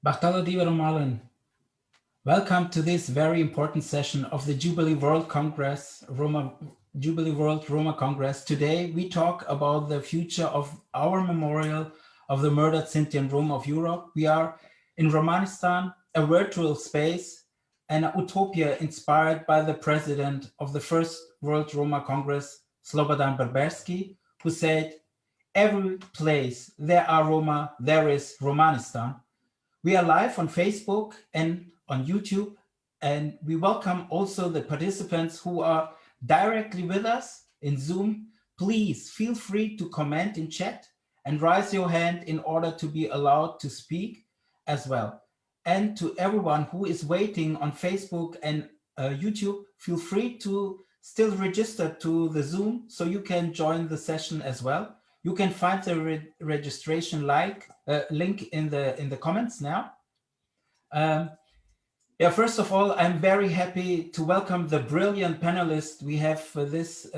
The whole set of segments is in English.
Bartolomeo Malen, welcome to this very important session of the Jubilee World Congress, Jubilee World Roma Congress. Today we talk about the future of our memorial of the murdered Sinti and Roma of Europe. We are in Romanistan, a virtual space, an utopia inspired by the president of the First World Roma Congress, Slobodan Berberski, who said, "Every place there are Roma, there is Romanistan." We are live on Facebook and on YouTube, and we welcome also the participants who are directly with us in Zoom. Please feel free to comment in chat and raise your hand in order to be allowed to speak as well. And to everyone who is waiting on Facebook and YouTube, feel free to still register to the Zoom so you can join the session as well. You can find the registration link in the comments now. First of all, I'm very happy to welcome the brilliant panelists we have for this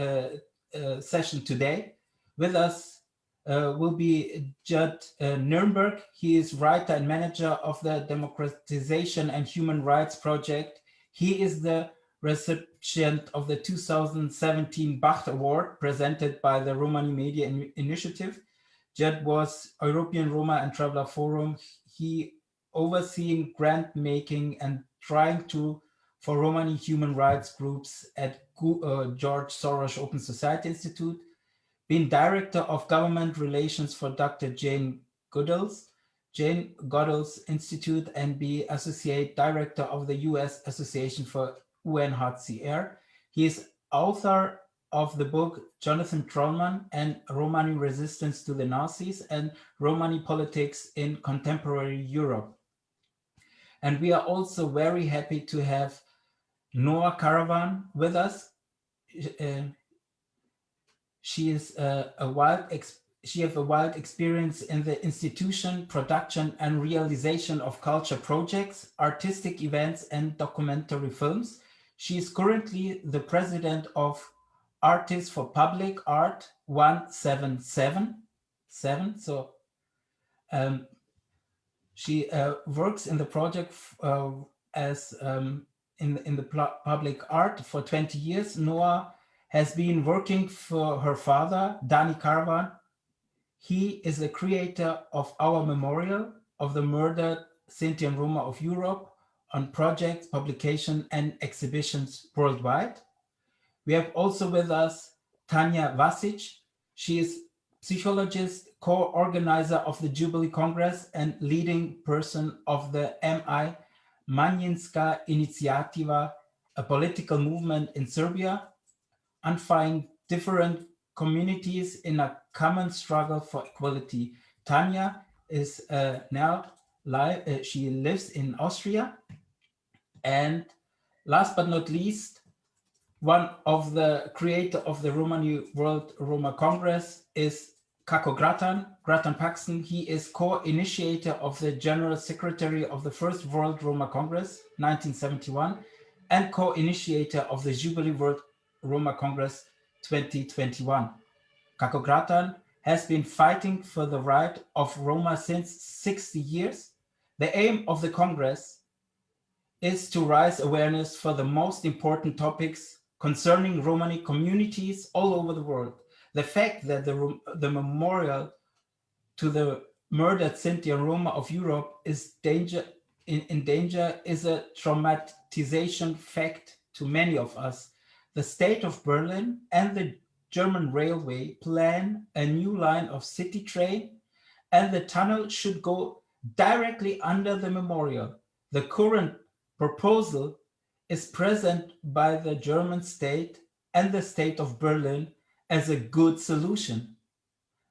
session today. With us will be Judd Nürnberg. He is writer and manager of the Democratization and Human Rights Project. He is the recipient of the 2017 Bacht Award presented by the Romani Media Initiative. Judd was European Roma and Traveler Forum. He overseeing grant making and trying for Romani human rights groups at George Soros Open Society Institute, been director of government relations for Dr. Jane Goodall's Institute, and be associate director of the US Association for UNHCR. He is author of the book Jonathan Trollman and Romani Resistance to the Nazis and Romani Politics in Contemporary Europe. And we are also very happy to have Noah Caravan with us. She has a wide experience in the institution, production, and realization of culture projects, artistic events, and documentary films. She is currently the president of Artists for Public Art 1777. So she works in the project as in the public art for 20 years. Noah has been working for her father, Dani Caravan. He is the creator of our memorial of the murdered Sinti and Roma of Europe on projects, publication, and exhibitions worldwide. We have also with us Tanja Vasic. She is psychologist, co-organizer of the Jubilee Congress and leading person of the MI Manjinska Inicijativa, a political movement in Serbia, unifying different communities in a common struggle for equality. Tanja is now live, she lives in Austria. And last but not least, one of the creator of the Romani World Roma Congress is Kako Gratan Paxton. He is co-initiator of the General Secretary of the First World Roma Congress, 1971, and co-initiator of the Jubilee World Roma Congress, 2021. Kako Gratan has been fighting for the right of Roma since 60 years. The aim of the Congress is to raise awareness for the most important topics concerning Romani communities all over the world. The fact that the memorial to the murdered Sinti and Roma of Europe is in danger is a traumatization fact to many of us. The state of Berlin and the German railway plan a new line of city train, and the tunnel should go directly under the memorial. The current proposal is present by the German state and the state of Berlin as a good solution.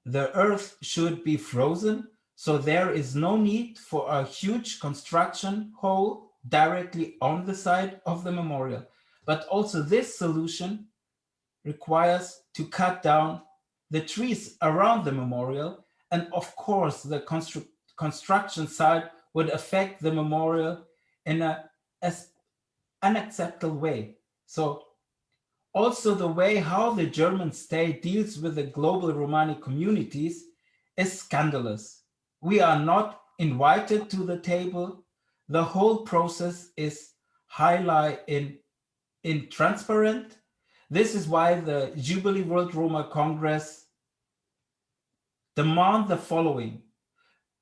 The earth should be frozen, so there is no need for a huge construction hole directly on the side of the memorial. But also this solution requires to cut down the trees around the memorial, and of course the construction site would affect the memorial in as unacceptable way. So also the way how the German state deals with the global Romani communities is scandalous. We are not invited to the table. The whole process is highly in transparent. This is why the Jubilee World Roma Congress demand the following.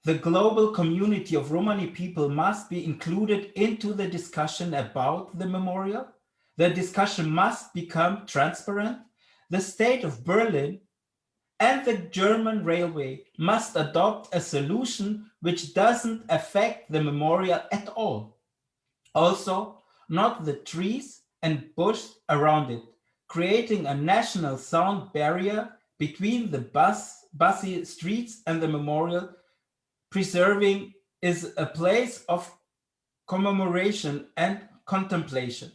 The global community of Romani people must be included into the discussion about the memorial. The discussion must become transparent. The state of Berlin and the German railway must adopt a solution which doesn't affect the memorial at all. Also, not the trees and bush around it, creating a national sound barrier between the busy streets and the memorial. Preserving is a place of commemoration and contemplation.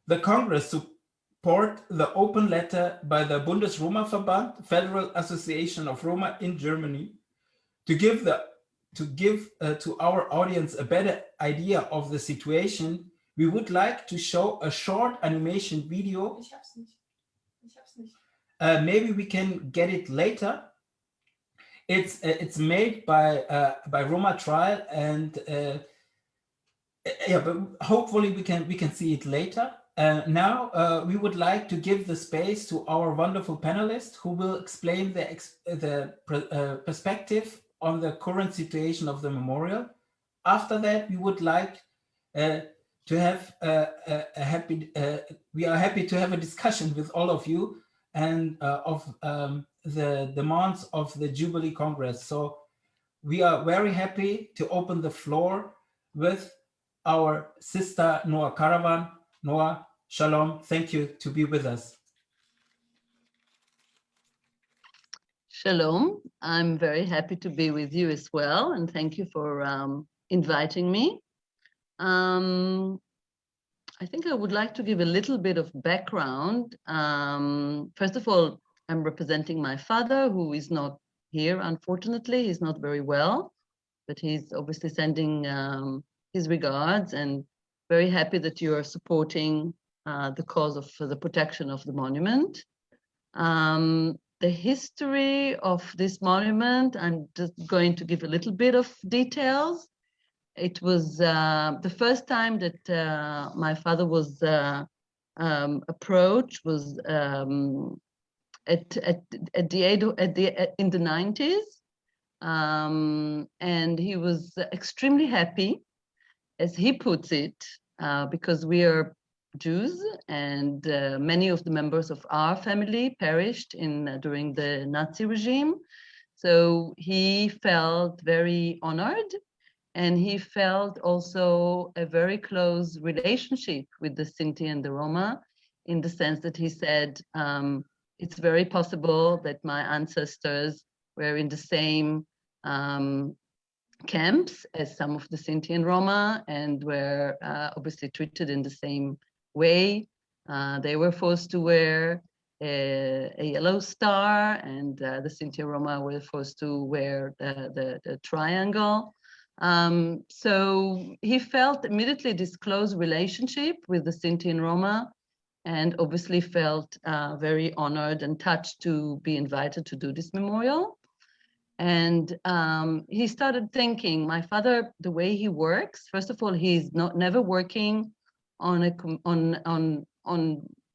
The Congress support the open letter by the Bundes-Roma-Verband, Federal Association of Roma in Germany, to give to our audience a better idea of the situation. We would like to show a short animation video. Ich hab's nicht. Maybe we can get it later. It's made by Roma Trial, and yeah, but hopefully we can see it later. Now we would like to give the space to our wonderful panelists who will explain the perspective on the current situation of the memorial. After that, we would like to have we are happy to have a discussion with all of you and of the demands of the Jubilee Congress. So we are very happy to open the floor with our sister Noah Caravan. Noah, shalom, thank you to be with us. Shalom, I'm very happy to be with you as well, and thank you for inviting me. I think I would like to give a little bit of background. First of all, I'm representing my father, who is not here, unfortunately. He's not very well, but he's obviously sending his regards, and very happy that you are supporting the cause of the protection of the monument. The history of this monument, I'm just going to give a little bit of details. It was the first time that my father was approached was in the 90s, and he was extremely happy, as he puts it, because we are Jews, and many of the members of our family perished during the Nazi regime. So he felt very honored, and he felt also a very close relationship with the Sinti and the Roma, in the sense that he said, it's very possible that my ancestors were in the same camps as some of the Sinti and Roma, and were obviously treated in the same way. They were forced to wear a yellow star, and the Sinti and Roma were forced to wear the triangle. So he felt immediately this close relationship with the Sinti and Roma, and obviously felt very honored and touched to be invited to do this memorial. And he started thinking, my father, the way he works, first of all, he's never working on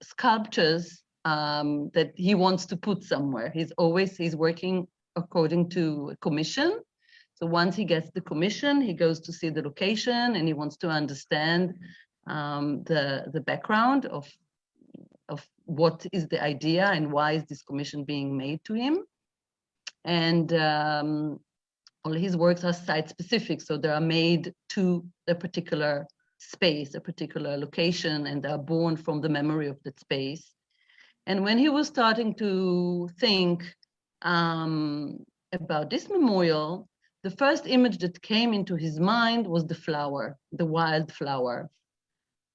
sculptures that he wants to put somewhere. He's working according to a commission. So once he gets the commission, he goes to see the location, and he wants to understand the background of what is the idea and why is this commission being made to him. And all his works are site specific, so they are made to a particular space, a particular location, and they are born from the memory of that space. And when he was starting to think about this memorial, the first image that came into his mind was the flower, the wild flower,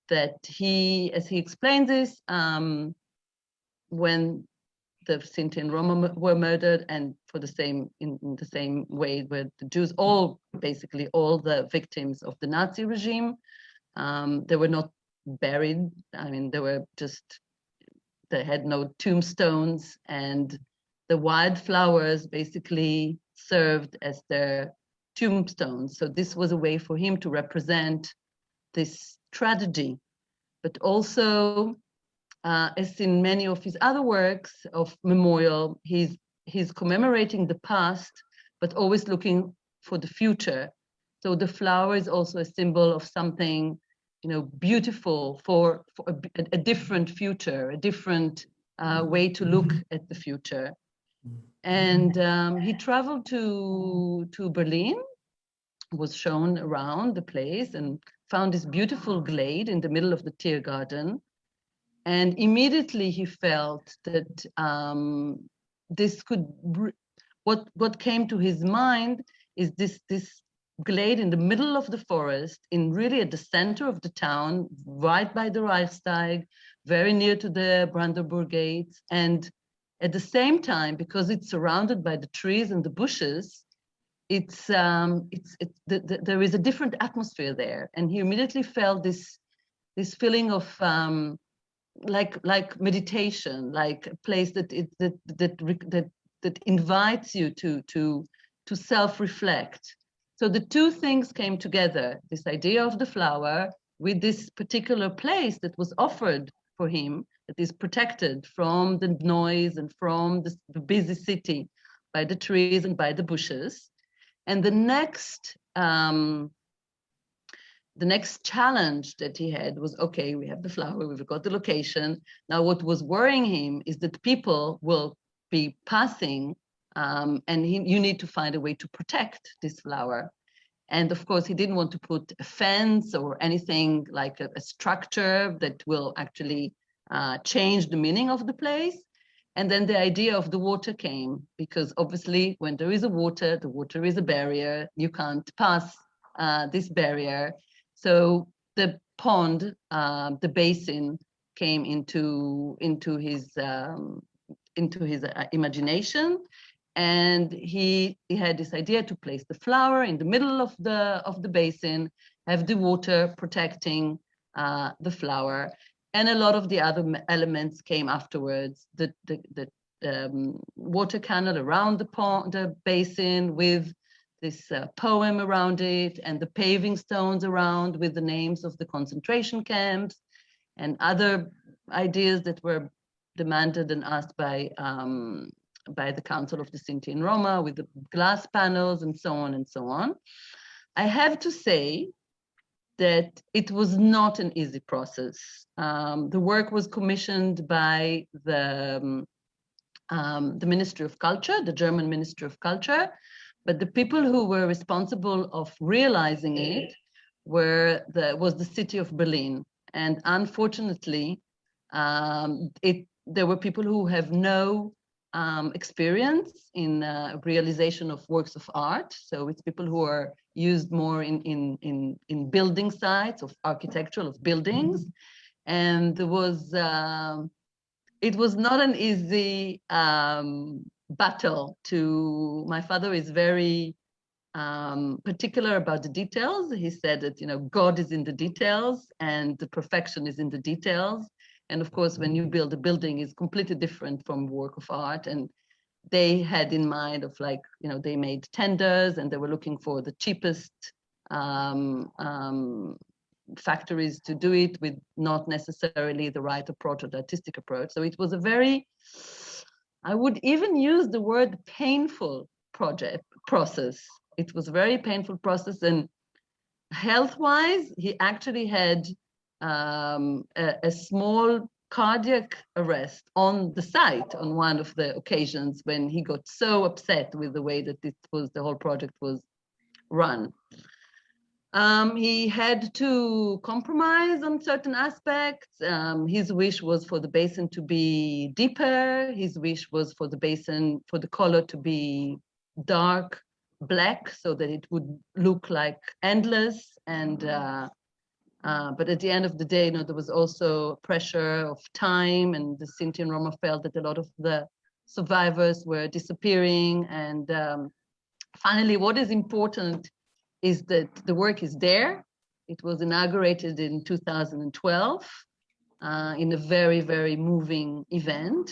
that he, as he explained this, when the Sinti and Roma were murdered, and in the same way where the Jews, basically all the victims of the Nazi regime, they were not buried. I mean, they had no tombstones, and the wildflowers basically served as their tombstones. So this was a way for him to represent this tragedy, but also, as in many of his other works of memorial, he's commemorating the past, but always looking for the future. So the flower is also a symbol of something, beautiful for a different future, a different way to look at the future. And he traveled to Berlin, was shown around the place, and found this beautiful glade in the middle of the Tiergarten. And immediately he felt that this could, what came to his mind is this glade in the middle of the forest, really at the center of the town, right by the Reichstag, very near to the Brandenburg Gates. And at the same time, because it's surrounded by the trees and the bushes, there is a different atmosphere there. And he immediately felt this feeling of like meditation, like a place that invites you to self-reflect. So the two things came together, this idea of the flower with this particular place that was offered for him, that is protected from the noise and from the busy city by the trees and by the bushes. And the next challenge that he had was, okay, we have the flower, we've got the location. Now what was worrying him is that people will be passing, and you need to find a way to protect this flower. And of course, he didn't want to put a fence or anything like a structure that will actually change the meaning of the place. And then the idea of the water came, because obviously when there is the water is a barrier. You can't pass this barrier. So the pond, the basin, came into his imagination, and he had this idea to place the flower in the middle of the basin, have the water protecting the flower, and a lot of the other elements came afterwards. The water canal around the pond, the basin, with this poem around it, and the paving stones around with the names of the concentration camps and other ideas that were demanded and asked by the Council of the Sinti and Roma, with the glass panels and so on and so on. I have to say that it was not an easy process. The work was commissioned by the Ministry of Culture, the German Ministry of Culture, but the people who were responsible of realizing it was the city of Berlin. And unfortunately, there were people who have no experience in realization of works of art. So it's people who are used more in building sites, of architectural, of buildings. And it was not an easy battle. My father is very particular about the details. He said that, God is in the details and the perfection is in the details. And of course, when you build a building, it's completely different from work of art. And they had in mind of they made tenders and they were looking for the cheapest factories to do it, with not necessarily the right approach or the artistic approach. So it was a very, I would even use the word painful process. It was a very painful process, and health-wise, he actually had a small cardiac arrest on the site on one of the occasions when he got so upset with the way that the whole project was run. He had to compromise on certain aspects. His wish was for the basin to be deeper. His wish was for the basin, for the color to be dark black, so that it would look like endless. And but at the end of the day, there was also pressure of time, and the Sinti and Roma felt that a lot of the survivors were disappearing. And finally, what is important is that the work is there. It was inaugurated in 2012 in a very, very moving event.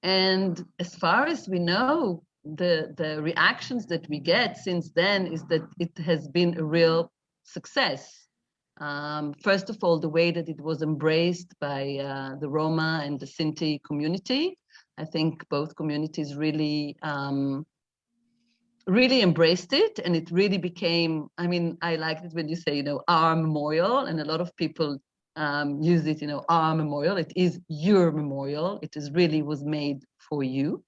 And as far as we know, the reactions that we get since then is that it has been a real success. First of all, the way that it was embraced by the Roma and the Sinti community. I think both communities really really embraced it, and it really became, I mean, I liked it when you say, our memorial, and a lot of people use it, our memorial. It is your memorial. It is really was made for you.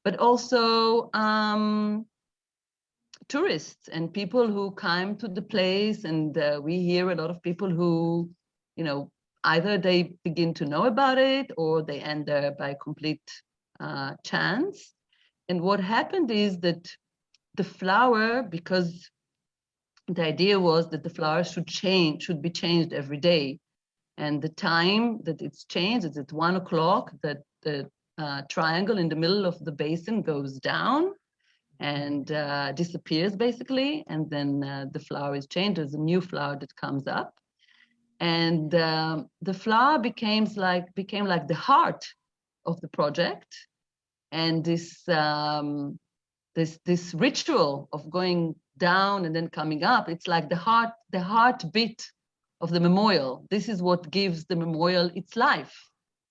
But also tourists and people who come to the place, and we hear a lot of people who, either they begin to know about it or they end there by complete chance. And what happened is that the flower, because the idea was that the flower should be changed every day. And the time that it's changed is at 1 o'clock, that the triangle in the middle of the basin goes down and disappears basically. And then the flower is changed. There's a new flower that comes up. And the flower became like the heart of the project. And this ritual of going down and then coming up, it's like the heartbeat of the memorial. This is what gives the memorial its life.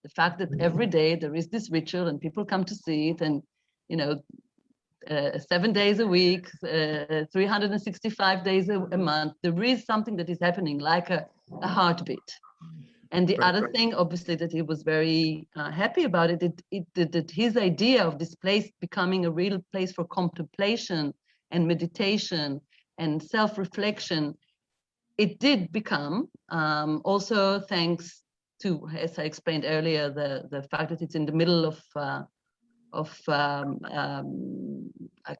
The fact that every day there is this ritual and people come to see it, and 7 days a week, 365 days a month, there is something that is happening like a heartbeat. And the other thing, obviously, that he was very happy about that his idea of this place becoming a real place for contemplation and meditation and self-reflection, it did become, also thanks to, as I explained earlier, the fact that it's in the middle of a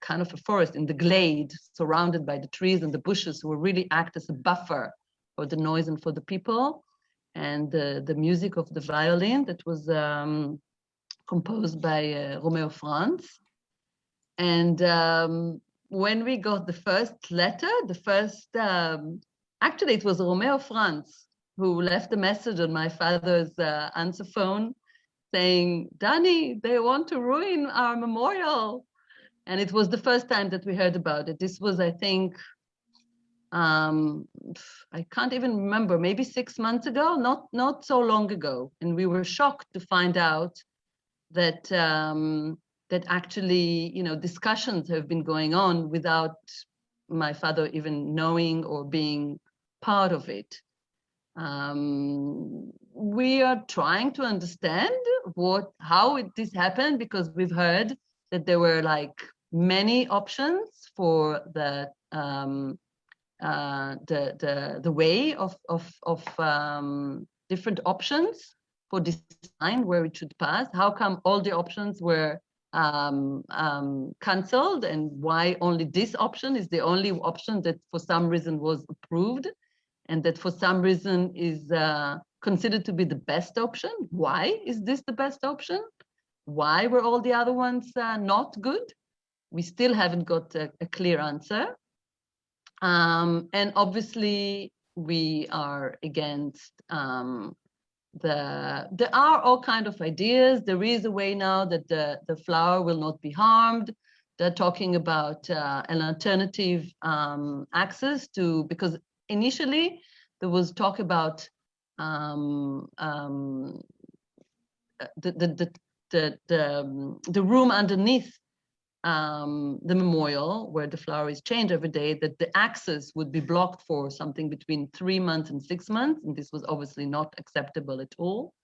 kind of a forest, in the glade, surrounded by the trees and the bushes, who really act as a buffer for the noise and for the people. And the music of the violin that was composed by Romeo Franz. And when we got the first letter, actually it was Romeo Franz who left a message on my father's answer phone saying, "Danny, they want to ruin our memorial." And it was the first time that we heard about it. This was, I think, I can't even remember, maybe 6 months ago, not so long ago. And we were shocked to find out that that actually, discussions have been going on without my father even knowing or being part of it. We are trying to understand how this happened, because we've heard that there were like many options for the way of different options for design where it should pass. How come all the options were cancelled, and why only this option is the only option that for some reason was approved, and that for some reason is considered to be the best option? Why is this the best option? Why were all the other ones not good? We still haven't got a clear answer. And obviously we are against there are all kinds of ideas. There is a way now that the flower will not be harmed. They're talking about an alternative access to, because initially there was talk about the room underneath the memorial, where the flower is changed every day, that the access would be blocked for something between 3 months and 6 months, and this was obviously not acceptable at all.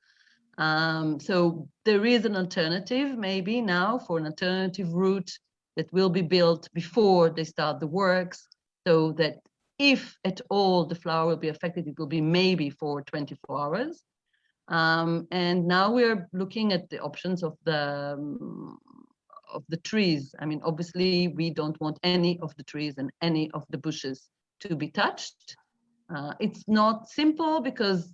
So there is an alternative maybe now, for an alternative route that will be built before they start the works, so that if at all the flower will be affected, it will be maybe for 24 hours. And now we're looking at the options of the trees. I mean, obviously we don't want any of the trees and any of the bushes to be touched. It's not simple, because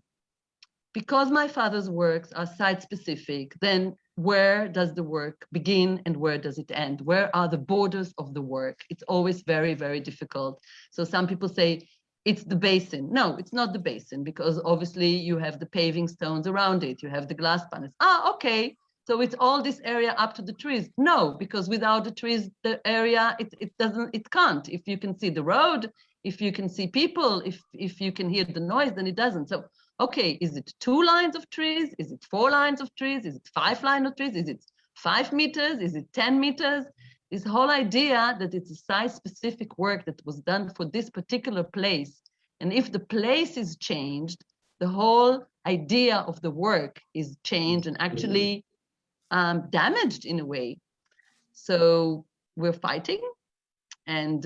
my father's works are site specific. Then where does the work begin and where does it end? Where are the borders of the work? It's always very, very difficult. So some people say it's the basin. No, it's not the basin, because obviously you have the paving stones around it. You have the glass panels. Okay. So it's all this area up to the trees. No, because without the trees, the area, it can't. If you can see the road, if you can see people, if you can hear the noise, then it doesn't. So, okay, is it 2 lines of trees? Is it 4 lines of trees? Is it 5 lines of trees? Is it 5 meters? Is it 10 meters? This whole idea that it's a size-specific work that was done for this particular place. And if the place is changed, the whole idea of the work is changed and actually damaged in a way. So we're fighting, and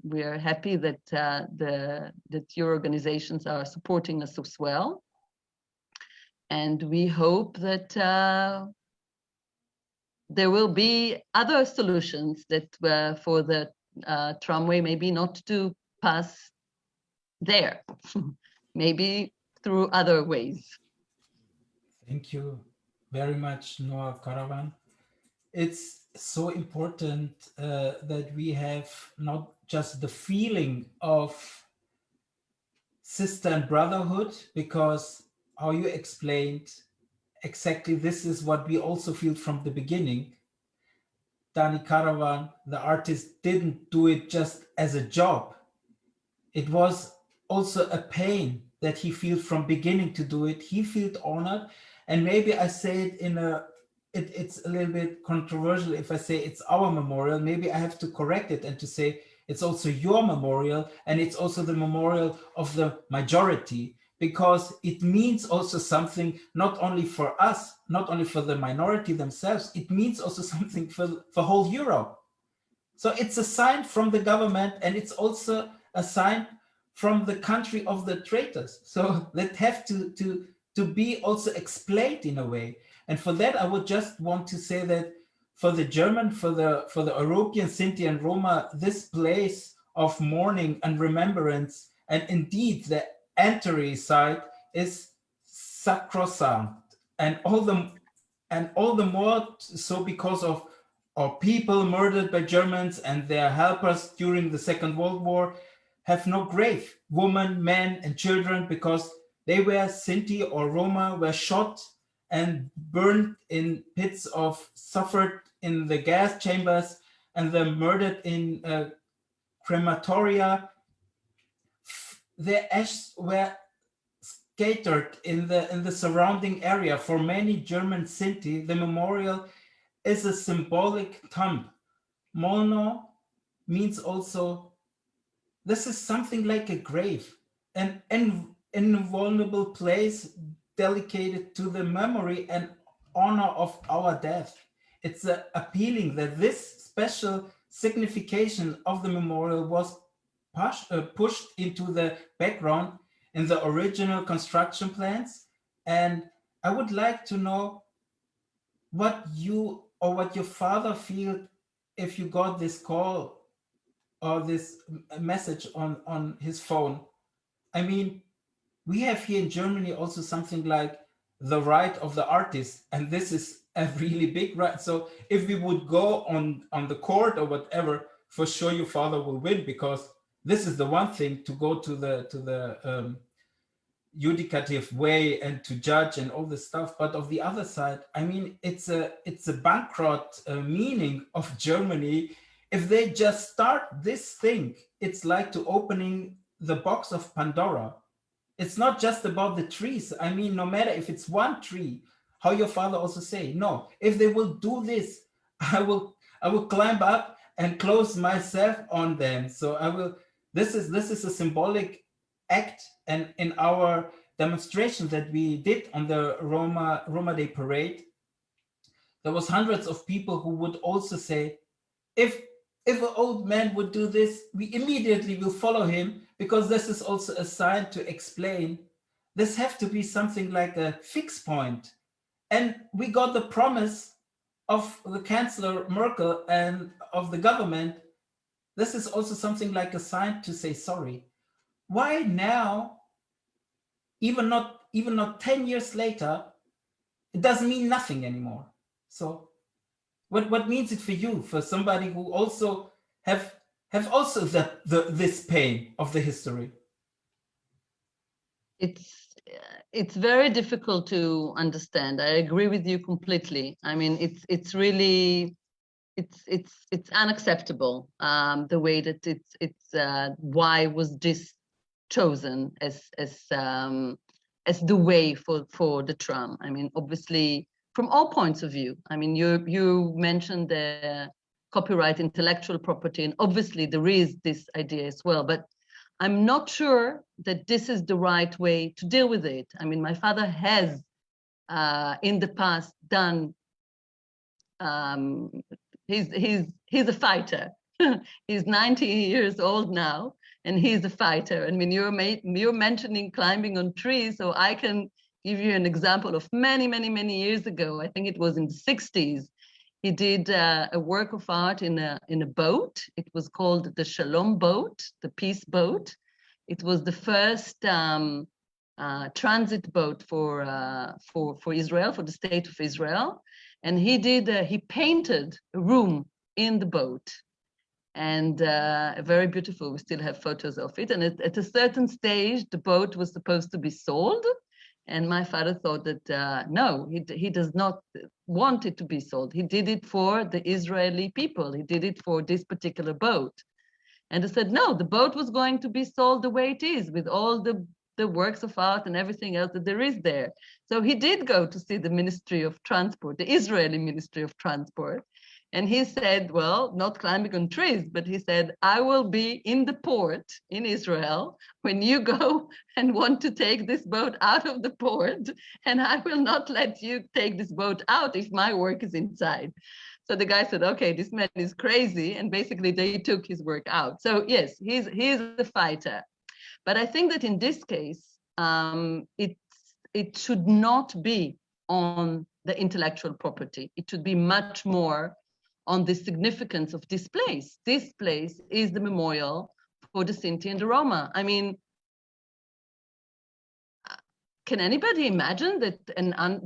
we're happy that that your organizations are supporting us as well. And we hope that there will be other solutions that for the tramway, maybe not to pass there, maybe through other ways. Thank you very much, Noah Caravan. It's so important that we have not just the feeling of sister and brotherhood, because how you explained exactly this is what we also feel from the beginning. Dani Caravan, the artist, didn't do it just as a job. It was also a pain that he felt from beginning to do it. He felt honored. And maybe I say it in it's a little bit controversial if I say it's our memorial. Maybe I have to correct it and to say it's also your memorial, and it's also the memorial of the majority, because it means also something not only for us, not only for the minority themselves, it means also something for whole Europe. So it's a sign from the government, and it's also a sign from the country of the traitors. So that have to be also explained in a way. And for that, I would just want to say that for the German, for the European Sinti and Roma, this place of mourning and remembrance, and indeed the entry site, is sacrosanct, and all the more so because of our people murdered by Germans and their helpers during the Second World War have no grave. Women, men, and children, because they were Sinti or Roma, were shot and burned in pits of, suffered in the gas chambers, and then murdered in crematoria. Their ashes were scattered in the surrounding area. For many German Sinti, the memorial is a symbolic tomb. Molno means also, this is something like a grave, an invulnerable place dedicated to the memory and honor of our death. It's appealing that this special signification of the memorial was pushed into the background in the original construction plans. And I would like to know what you or what your father felt if you got this call or this message on his phone. I mean, we have here in Germany also something like the right of the artist, and this is a really big right. So if we would go on the court or whatever, for sure your father will win, because this is the one thing to go to the judicative way and to judge and all this stuff. But of the other side, I mean, it's a bankrupt meaning of Germany. If they just start this thing, it's like to opening the box of Pandora. It's not just about the trees. I mean, no matter if it's one tree, how your father also say, no, if they will do this, I will climb up and close myself on them. So I will, this is a symbolic act. And in our demonstration that we did on the Roma Day parade, there was hundreds of people who would also say, if an old man would do this, we immediately will follow him, because this is also a sign to explain this have to be something like a fixed point. And we got the promise of the Chancellor Merkel and of the government. This is also something like a sign to say sorry. Why now, even not 10 years later, it doesn't mean nothing anymore? So what means it for you, for somebody who also have also this pain of the history? It's very difficult to understand. I agree with you completely. I mean, it's really it's unacceptable, the way that why was this chosen as the way for the tram. I mean, obviously from all points of view. I mean, you mentioned the copyright, intellectual property, and obviously there is this idea as well, but I'm not sure that this is the right way to deal with it. I mean, my father has in the past done, he's a fighter. He's 90 years old now, and he's a fighter. I mean, you're mentioning climbing on trees, so I can give you an example of many years ago. I think it was in the 60s. He did a work of art in a boat. It was called the Shalom boat, the peace boat. It was the first transit boat for Israel, for the state of Israel. And he painted a room in the boat, and very beautiful. We still have photos of it. And at a certain stage, the boat was supposed to be sold. And my father thought that, no, he does not want it to be sold. He did it for the Israeli people. He did it for this particular boat. And they said, no, the boat was going to be sold the way it is, with all the works of art and everything else that there is there. So he did go to see the Ministry of Transport, the Israeli Ministry of Transport. And he said, well, not climbing on trees, but he said, I will be in the port in Israel when you go and want to take this boat out of the port, and I will not let you take this boat out if my work is inside. So the guy said, okay, this man is crazy. And basically they took his work out. So yes, he's a fighter. But I think that in this case, it should not be on the intellectual property. It should be much more on the significance of this place. This place is the memorial for the Sinti and the Roma. I mean, can anybody imagine that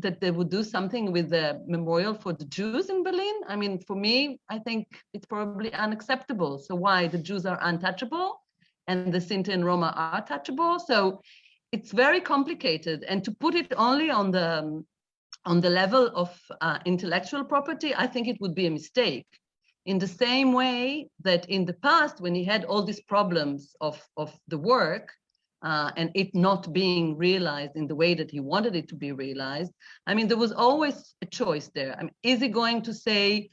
that they would do something with the memorial for the Jews in Berlin? I mean, for me, I think it's probably unacceptable. So why? The Jews are untouchable and the Sinti and Roma are touchable. So it's very complicated. And to put it only on the level of intellectual property, I think it would be a mistake. In the same way that in the past, when he had all these problems of the work, and it not being realized in the way that he wanted it to be realized, I mean, there was always a choice there. I mean, is he going to say,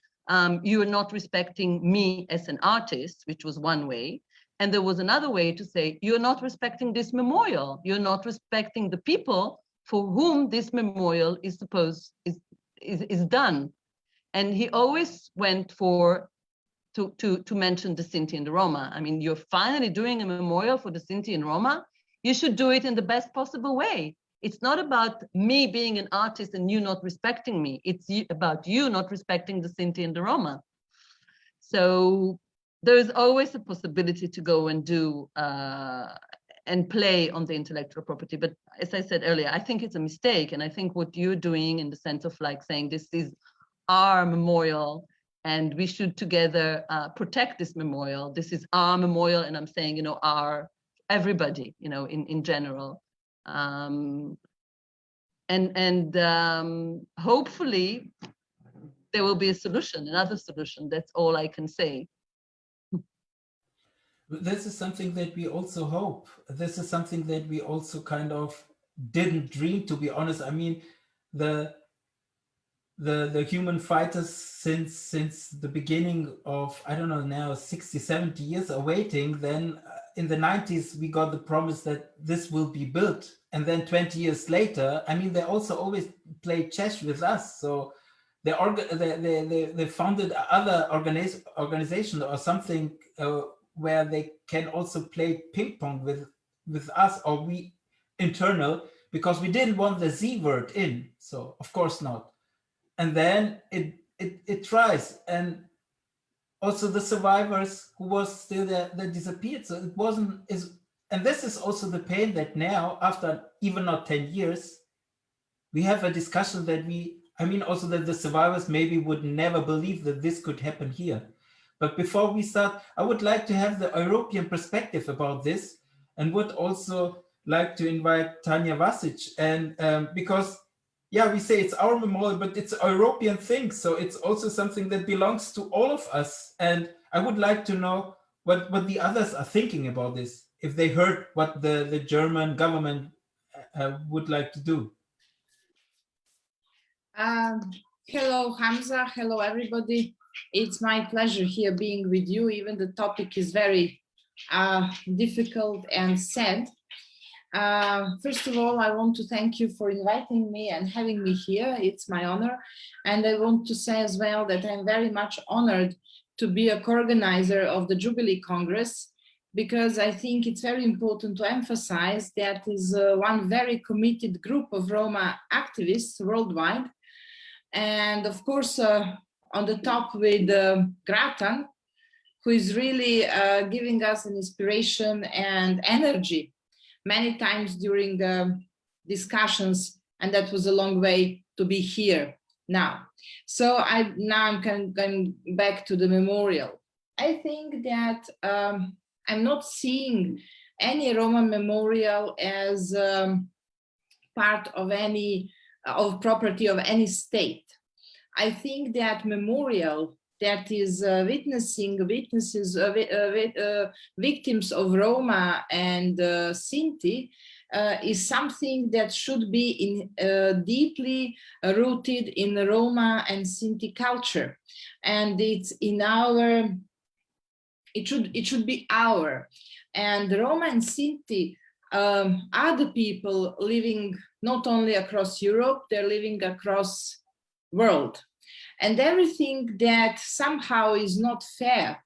you are not respecting me as an artist, which was one way, and there was another way to say, you're not respecting this memorial, you're not respecting the people for whom this memorial is done. And he always went to mention the Sinti and the Roma. I mean, you're finally doing a memorial for the Sinti and Roma. You should do it in the best possible way. It's not about me being an artist and you not respecting me. It's about you not respecting the Sinti and the Roma. So there is always a possibility to go and do and play on the intellectual property. But as I said earlier, I think it's a mistake. And I think what you're doing in the sense of like saying this is our memorial and we should together protect this memorial. This is our memorial. And I'm saying, you know, everybody, you know, in general. Hopefully there will be a solution, another solution. That's all I can say. This is something that we also hope. This is something that we also kind of didn't dream, to be honest. I mean, the human fighters since the beginning of, I don't know now, 60, 70 years are waiting. Then in the 90s, we got the promise that this will be built. And then 20 years later, I mean, they also always played chess with us. So they founded other organization or something where they can also play ping pong with us, or we internal, because we didn't want the Z word in. So of course not. And then it tries. And also the survivors who was still there, that disappeared. So it wasn't, and this is also the pain that now, after even not 10 years, we have a discussion that also that the survivors maybe would never believe that this could happen here. But before we start, I would like to have the European perspective about this, and would also like to invite Tanya Vasic, and because yeah, we say it's our memorial, but it's a European thing, so it's also something that belongs to all of us. And I would like to know what the others are thinking about this, if they heard what the German government would like to do. Hello, Hamza. Hello, everybody. It's my pleasure here being with you. Even the topic is very difficult and sad. First of all, I want to thank you for inviting me and having me here. It's my honor. And I want to say as well that I'm very much honored to be a co-organizer of the Jubilee Congress, because I think it's very important to emphasize that is one very committed group of Roma activists worldwide. And of course, on the top with Gratan, who is really giving us an inspiration and energy many times during the discussions, and that was a long way to be here now. So I'm going back to the memorial. I think that I'm not seeing any Roma memorial as part of any property of any state. I think that memorial that is victims of Roma and Sinti is something that should be deeply rooted in Roma and Sinti culture, and it's in our. It should be our, and Roma and Sinti are the people living not only across Europe, they're living across world. And everything that somehow is not fair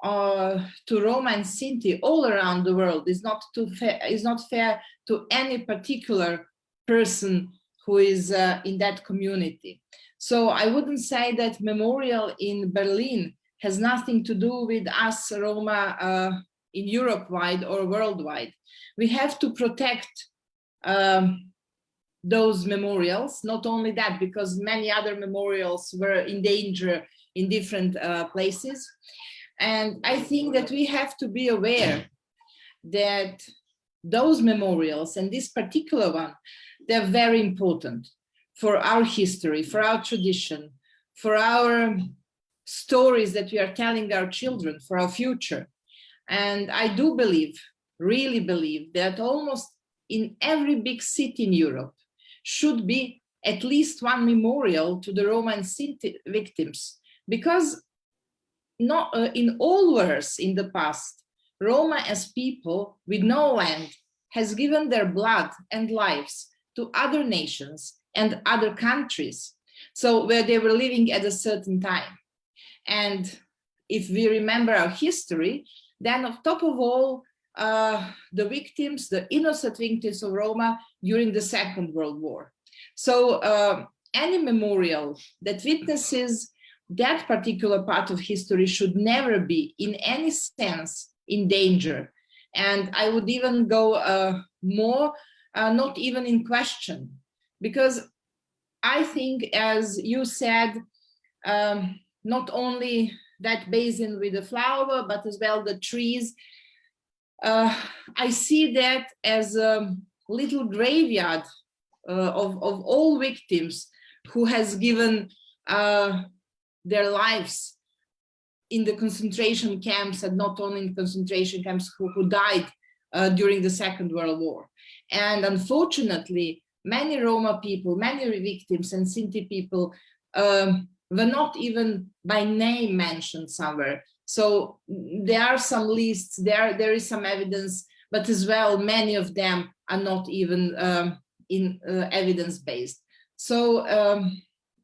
to Roma and Sinti all around the world is not fair to any particular person who is in that community. So I wouldn't say that memorial in Berlin has nothing to do with us Roma in Europe-wide or worldwide. We have to protect those memorials. Not only that, because many other memorials were in danger in different places. And I think that we have to be aware that those memorials, and this particular one, they're very important for our history, for our tradition, for our stories that we are telling our children, for our future. And I do believe, really believe, that almost in every big city in Europe should be at least one memorial to the Roma and Sinti victims, because not in all wars in the past, Roma as people with no land has given their blood and lives to other nations and other countries, so where they were living at a certain time. And if we remember our history, then on top of all, the victims, the innocent victims of Roma during the Second World War. So any memorial that witnesses that particular part of history should never be in any sense in danger. And I would even go more, not even in question, because I think, as you said, not only that basin with the flower, but as well the trees, I see that as a little graveyard of all victims who has given their lives in the concentration camps, and not only in concentration camps, who died during the Second World War. And unfortunately, many Roma people, many victims and Sinti people were not even by name mentioned somewhere. So there are some lists, there is some evidence, but as well, many of them are not even evidence-based. So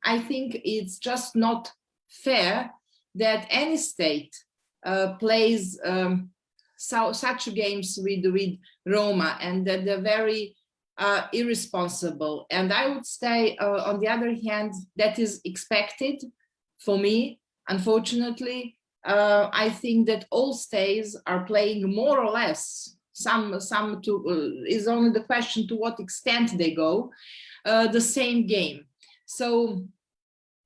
I think it's just not fair that any state plays such games with Roma, and that they're very irresponsible. And I would say, on the other hand, that is expected for me. Unfortunately, I think that all states are playing more or less, some is only the question to what extent they go, the same game. So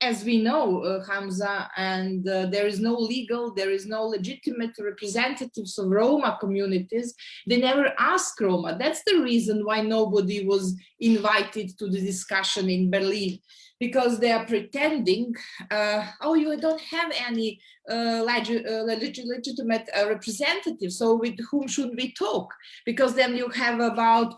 as we know, Hamza, and there is no legitimate representatives of Roma communities. They never ask Roma. That's the reason why nobody was invited to the discussion in Berlin, because they are pretending, oh, you don't have any legitimate representatives, so with whom should we talk? Because then you have about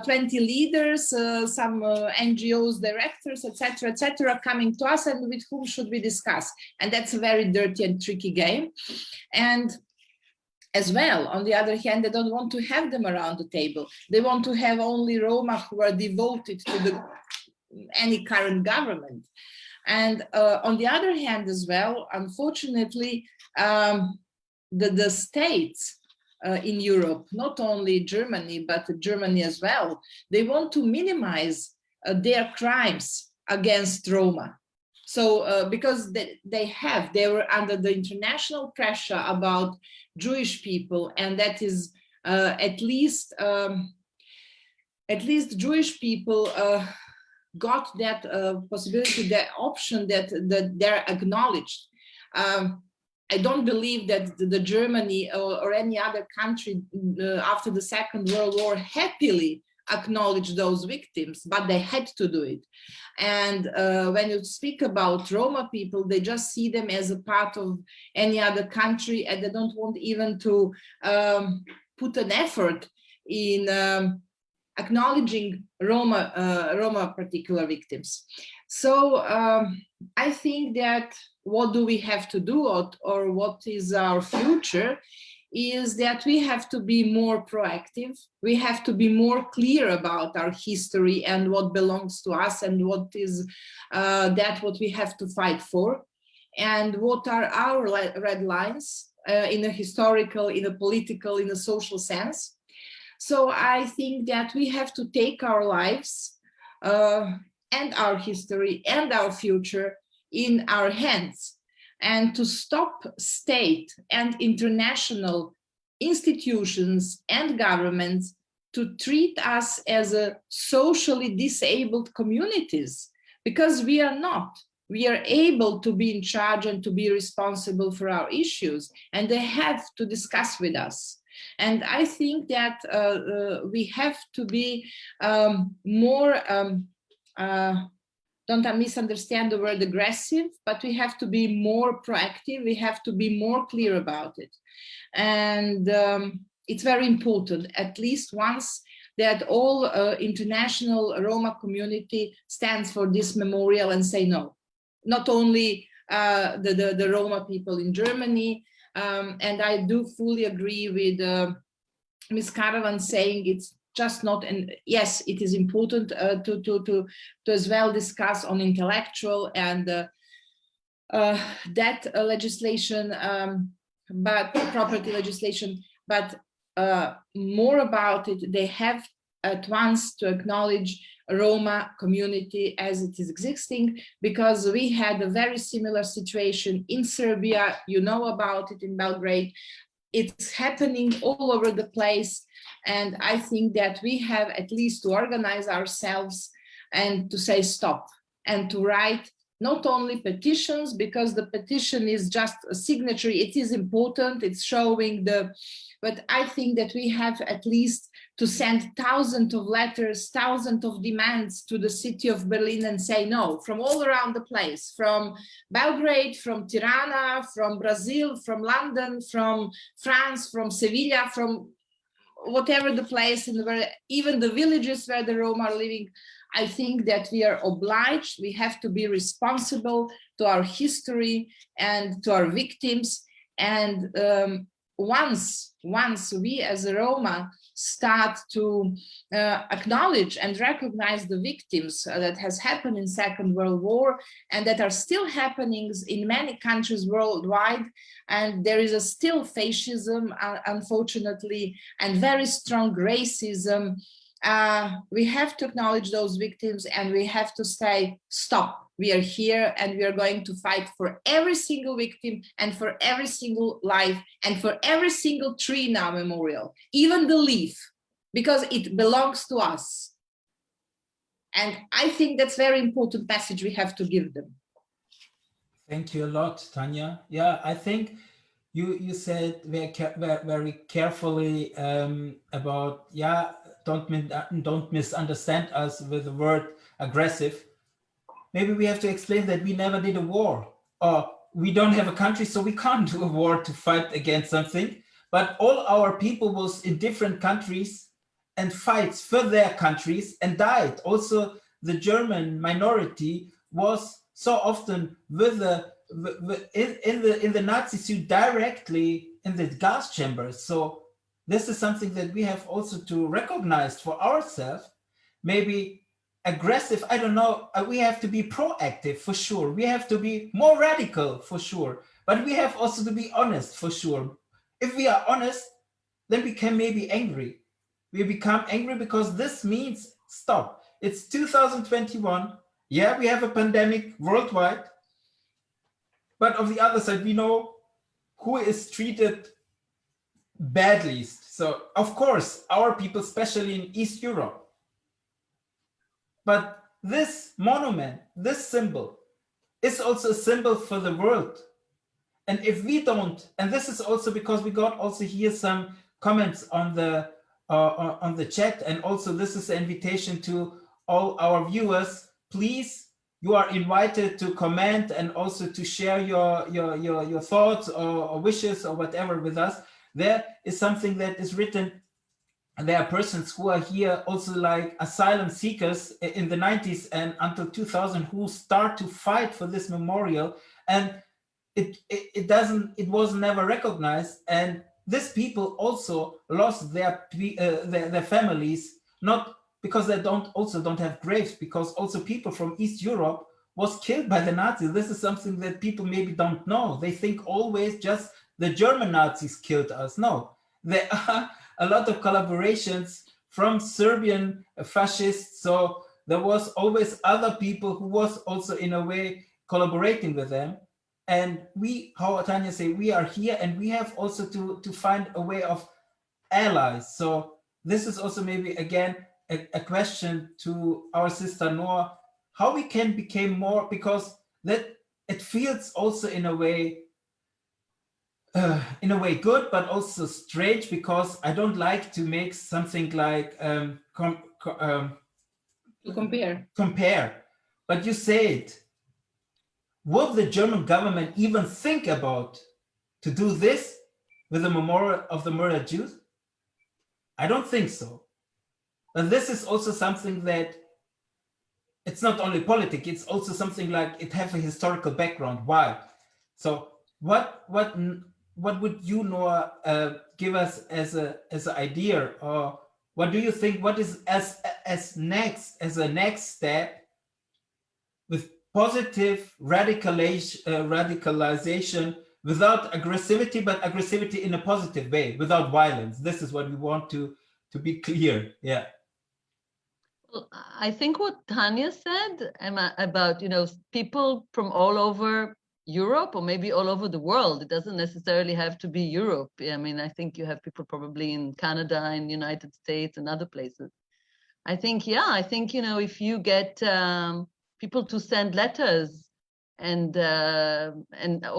20 leaders, some NGOs, directors, etc., coming to us, and with whom should we discuss? And that's a very dirty and tricky game. And as well, on the other hand, they don't want to have them around the table. They want to have only Roma who are devoted to any current government. And on the other hand as well, unfortunately, the states in Europe, not only Germany, but Germany as well, they want to minimize their crimes against Roma. So because they were under the international pressure about Jewish people, and that is at least Jewish people got that possibility, that option, that they're acknowledged. I don't believe that the Germany or any other country after the Second World War happily acknowledged those victims, but they had to do it. And when you speak about Roma people, they just see them as a part of any other country, and they don't want even to put an effort in acknowledging Roma particular victims. So I think that what do we have to do, or what is our future, is that we have to be more proactive. We have to be more clear about our history and what belongs to us, and what is what we have to fight for, and what are our red lines in a historical, in a political, in a social sense. So I think that we have to take our lives and our history and our future in our hands, and to stop state and international institutions and governments to treat us as a socially disabled communities, because we are not. We are able to be in charge and to be responsible for our issues, and they have to discuss with us. And I think that we have to be more, don't misunderstand the word aggressive, but we have to be more proactive. We have to be more clear about it. And it's very important, at least once, that all international Roma community stands for this memorial and say no. Not only the Roma people in Germany, and I do fully agree with Ms. Caravan saying it's just not, and yes, it is important to as well discuss on intellectual and that legislation, but property legislation, but more about it, they have at once to acknowledge Roma community as it is existing, because we had a very similar situation in Serbia. You know about it in Belgrade. It's happening all over the place. And I think that we have at least to organize ourselves and to say stop, and to write not only petitions, because the petition is just a signature. It is important, it's showing but I think that we have at least to send thousands of letters, thousands of demands to the city of Berlin and say no, from all around the place, from Belgrade, from Tirana, from Brazil, from London, from France, from Sevilla, from whatever the place, and where even the villages where the Roma are living. I think that we are obliged, we have to be responsible to our history and to our victims. And once we as a Roma start to acknowledge and recognize the victims that has happened in Second World War, and that are still happening in many countries worldwide, and there is still fascism, unfortunately, and very strong racism, we have to acknowledge those victims, and we have to say stop. We are here, and we are going to fight for every single victim, and for every single life, and for every single tree in our memorial, even the leaf, because it belongs to us. And I think that's a very important message we have to give them. Thank you a lot, Tanya. Yeah, I think you said very carefully about, yeah, don't misunderstand us with the word aggressive. Maybe we have to explain that we never did a war, or we don't have a country, so we can't do a war to fight against something. But all our people was in different countries and fights for their countries and died. Also, the German minority was so often with in the Nazi suit directly in the gas chambers. So this is something that we have also to recognize for ourselves. Maybe aggressive, I don't know, we have to be proactive for sure, we have to be more radical for sure, but we have also to be honest for sure. If we are honest, then we can maybe angry, we become angry because this means stop, it's 2021, yeah, we have a pandemic worldwide, but on the other side we know who is treated badly. So of course our people, especially in East Europe. But this monument, this symbol, is also a symbol for the world. And if we don't, and this is also because we got also here some comments on the chat, and also this is an invitation to all our viewers. Please, you are invited to comment and also to share your thoughts or wishes or whatever with us. There is something that is written. And there are persons who are here also like asylum seekers in the 90s and until 2000 who start to fight for this memorial, and it was never recognized, and these people also lost their families, not because they don't have graves, because also people from East Europe was killed by the Nazis. This is something that people maybe don't know. They think always just the German Nazis killed us. No, there are a lot of collaborations from Serbian fascists. So there was always other people who was also in a way collaborating with them. And we, how Tanya say, we are here and we have also to find a way of allies. So this is also maybe again a question to our sister Noah, how we can become more, because that it feels also in a way good, but also strange, because I don't like to make something like To compare. But you say it. Would the German government even think about to do this with the memorial of the murdered Jews? I don't think so. But this is also something that it's not only politics, it's also something like it has a historical background. Why? So what would you, Noah, give us as an idea, or what do you think? What is as a next step with positive radicalization without aggressivity, but aggressivity in a positive way, without violence? This is what we want to be clear. Yeah. Well, I think what Tanya said about, people from all over Europe or maybe all over the world, it doesn't necessarily have to be Europe. I mean, I think you have people probably in Canada, in the United States and other places. I think, if you get people to send letters and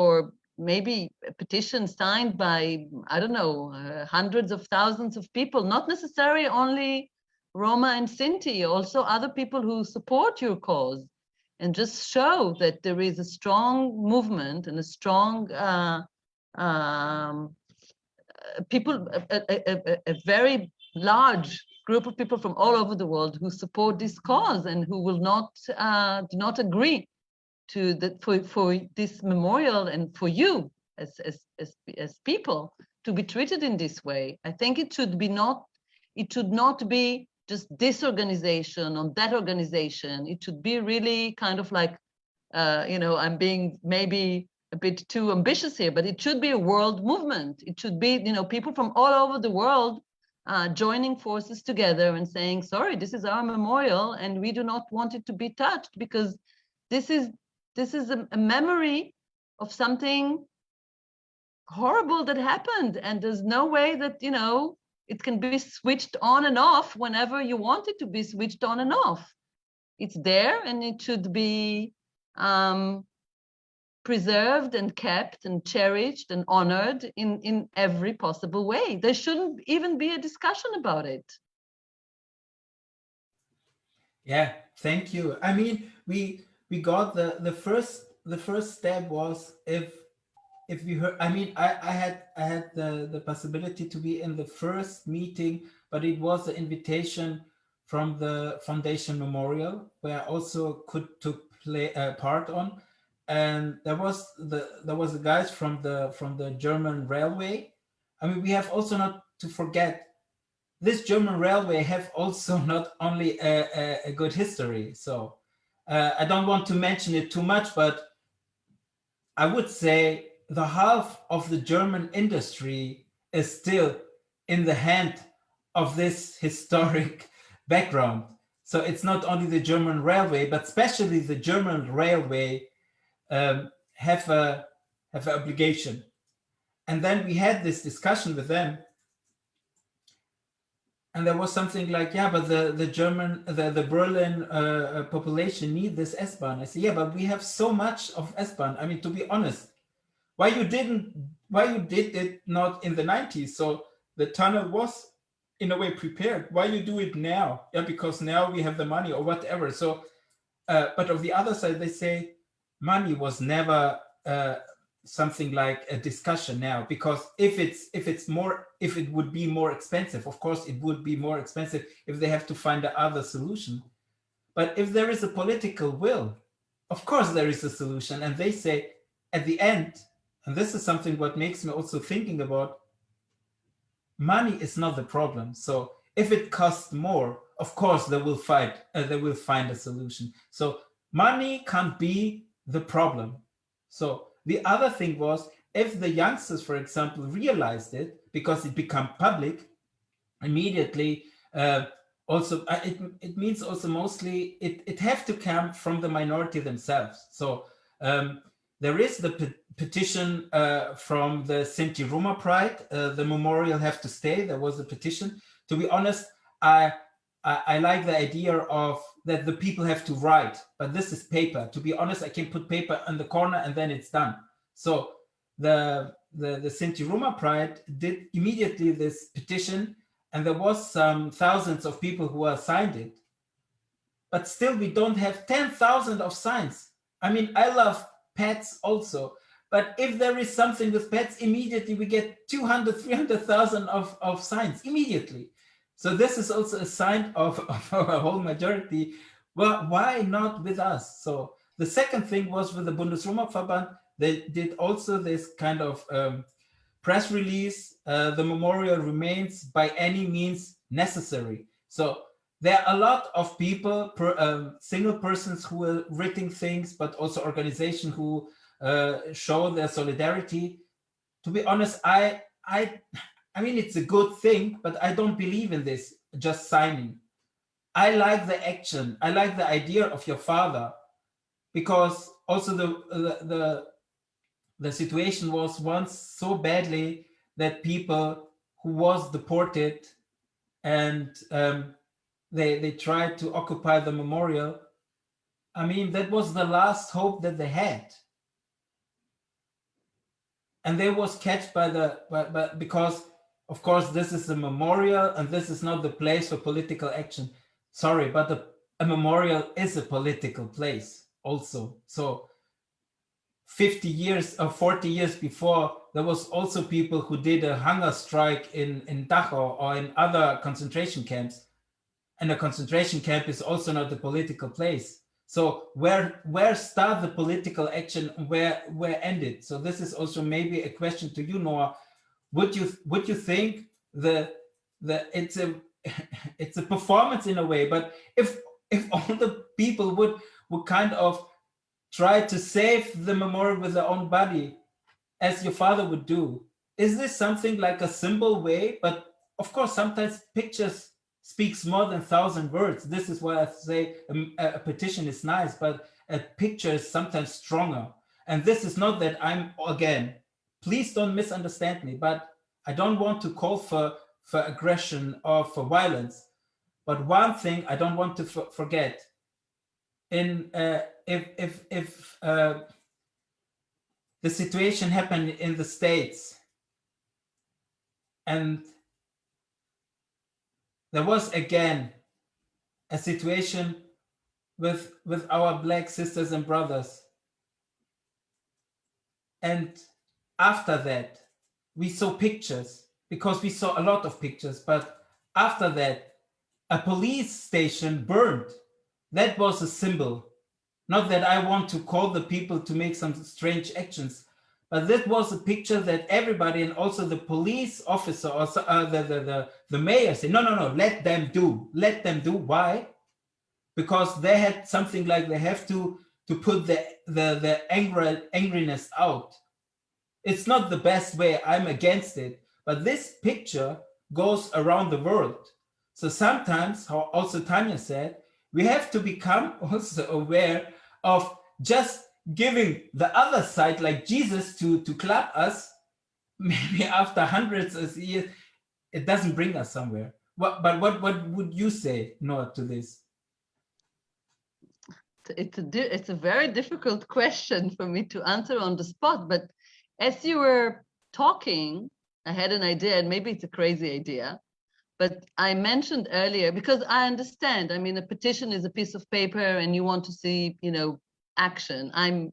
or maybe a petition signed by, I don't know, hundreds of thousands of people, not necessarily only Roma and Sinti, also other people who support your cause, and just show that there is a strong movement and a strong people, a very large group of people from all over the world who support this cause and who will not do not agree to that for this memorial and for you as people to be treated in this way. I think it should not be just this organization or that organization. It should be really kind of like, I'm being maybe a bit too ambitious here, but it should be a world movement. It should be, people from all over the world joining forces together and saying, sorry, this is our memorial and we do not want it to be touched, because this is a memory of something horrible that happened, and there's no way that it can be switched on and off whenever you want it to be switched on and off. It's there, and it should be preserved and kept and cherished and honored in every possible way. There shouldn't even be a discussion about it. Yeah, thank you. I mean, we got the first step was if we heard. I mean, I had the possibility to be in the first meeting, but it was an invitation from the Foundation Memorial, where I also took part on, and there was the guys from the German railway. I mean, we have also not to forget this German railway have also not only a good history. So I don't want to mention it too much, but I would say the half of the German industry is still in the hand of this historic background. So it's not only the German railway, but especially the German railway have an obligation. And then we had this discussion with them, and there was something like, yeah, but the German, the Berlin population need this S-Bahn. I said, yeah, but we have so much of S-Bahn. I mean, to be honest, why you did it not in the 90s? So the tunnel was in a way prepared. Why you do it now? Yeah, because now we have the money or whatever. So, but on the other side, they say money was never something like a discussion now, because if it would be more expensive, of course it would be more expensive if they have to find the other solution. But if there is a political will, of course there is a solution. And they say at the end, and this is something what makes me also thinking about, money is not the problem. So if it costs more, of course they will find a solution. So money can't be the problem. So the other thing was, if the youngsters, for example, realized it, because it became public, immediately, also it means also mostly it have to come from the minority themselves. So there is the petition from the Sinti Roma Pride, the memorial have to stay. There was a petition. To be honest, I like the idea of that the people have to write, but this is paper. To be honest, I can put paper in the corner and then it's done. So the Sinti Roma Pride did immediately this petition, and there was some thousands of people who signed it. But still, we don't have 10,000 of signs. I mean, I love pets also, but if there is something with pets, immediately we get 200, 300,000 of signs immediately. So this is also a sign of our whole majority. Well, why not with us? So the second thing was with the Bundes-Roma-Verband, they did also this kind of press release. The memorial remains by any means necessary. So there are a lot of people, single persons who are writing things, but also organizations who show their solidarity. To be honest, I mean, it's a good thing, but I don't believe in this just signing. I like the action. I like the idea of your father, because also the situation was once so badly that people who was deported and they tried to occupy the memorial. I mean, that was the last hope that they had. And they was catched by because of course this is a memorial and this is not the place for political action. Sorry, but a memorial is a political place also. So 50 years or 40 years before, there was also people who did a hunger strike in Dachau or in other concentration camps. And a concentration camp is also not a political place. So where start the political action, where end it? So this is also maybe a question to you, Noah. Would you think it's a performance in a way, but if all the people would kind of try to save the memorial with their own body, as your father would do, is this something like a simple way? But of course, sometimes pictures speaks more than 1,000 words. This is why I say a petition is nice, but a picture is sometimes stronger. And this is not that I'm, again, please don't misunderstand me, but I don't want to call for aggression or for violence. But one thing I don't want to forget, if the situation happened in the States, and there was again a situation with our Black sisters and brothers. And after that, we saw pictures, because we saw a lot of pictures, but after that, a police station burned. That was a symbol. Not that I want to call the people to make some strange actions, but that was a picture that everybody, and also the police officer or the mayor said, no, let them do. Why? Because they had something like they have to put the angriness out. It's not the best way, I'm against it, but this picture goes around the world. So sometimes, how also Tanya said, we have to become also aware of just giving the other side, like Jesus, to clap us. Maybe after hundreds of years, it doesn't bring us somewhere. But what would you say, Noah, to this? It's a very difficult question for me to answer on the spot, but as you were talking, I had an idea, and maybe it's a crazy idea, but I mentioned earlier, because I understand, I mean, a petition is a piece of paper and you want to see, you know, action. I'm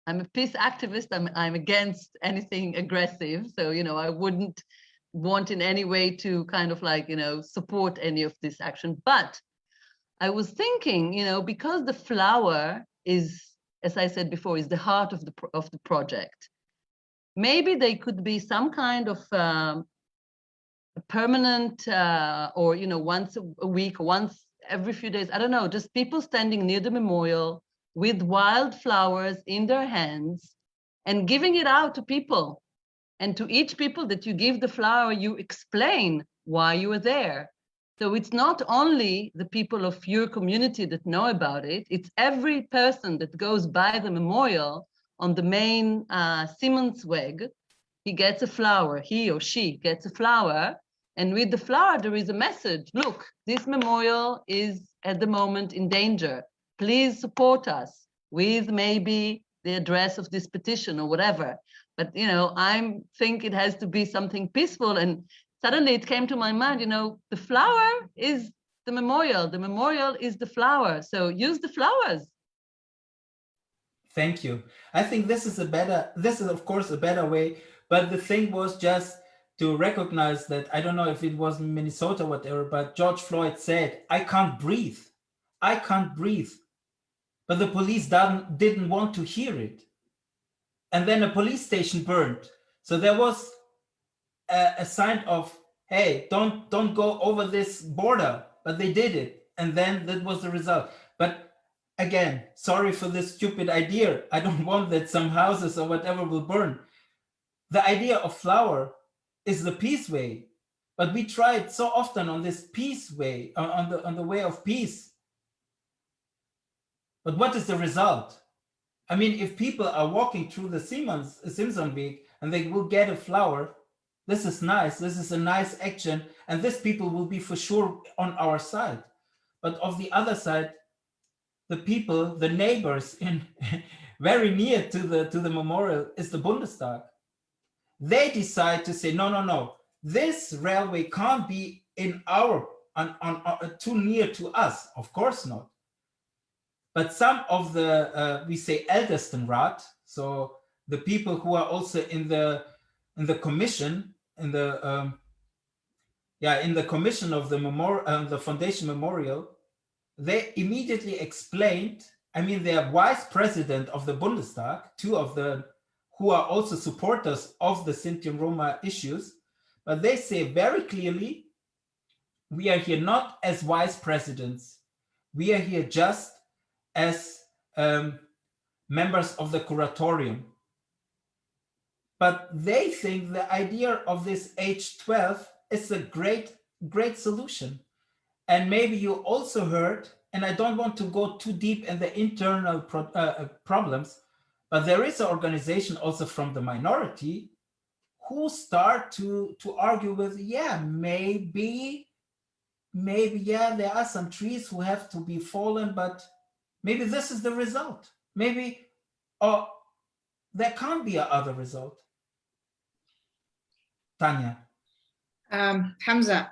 a peace activist. I'm against anything aggressive. So, you know, I wouldn't want in any way to kind of like, you know, support any of this action. But I was thinking, you know, because the flower is, as I said before, is the heart of the project. Maybe they could be some kind of a permanent or, you know, once a week, or once every few days, I don't know, just people standing near the memorial with wildflowers in their hands and giving it out to people. And to each people that you give the flower, you explain why you were there. So it's not only the people of your community that know about it, it's every person that goes by the memorial on the main Siemensweg. He gets a flower, he or she gets a flower, and with the flower there is a message. Look, this memorial is at the moment in danger. Please support us with maybe the address of this petition or whatever. But, you know, I think it has to be something peaceful. And suddenly it came to my mind, you know, the flower is the memorial is the flower. So use the flowers. Thank you. I think this is of course a better way, but the thing was just to recognize that, I don't know if it was Minnesota or whatever, but George Floyd said, I can't breathe. But the police didn't want to hear it. And then a police station burned. So there was a sign of, hey, don't go over this border, but they did it. And then that was the result. But again, sorry for this stupid idea. I don't want that some houses or whatever will burn. The idea of flower is the peace way, but we tried so often on this peace way, on the way of peace. But what is the result? I mean, if people are walking through the Simpson week and they will get a flower, this is nice. This is a nice action, and these people will be for sure on our side. But of the other side, the people, the neighbors in very near to the memorial is the Bundestag. They decide to say, no, this railway can't be in our too near to us. Of course not. But some of the we say Ältestenrat, so the people who are also in the commission, in the commission of the memorial, the foundation memorial, they immediately explained. I mean, they are vice president of the Bundestag, two of the who are also supporters of the Sinti and Roma issues, but they say very clearly, we are here not as vice presidents, we are here just as members of the curatorium. But they think the idea of this age 12 is a great solution. And maybe you also heard, and I don't want to go too deep in the internal problems, but there is an organization also from the minority who start to argue with, maybe there are some trees who have to be fallen, but maybe this is the result. Maybe, or there can't be a other result. Tanya. Hamza,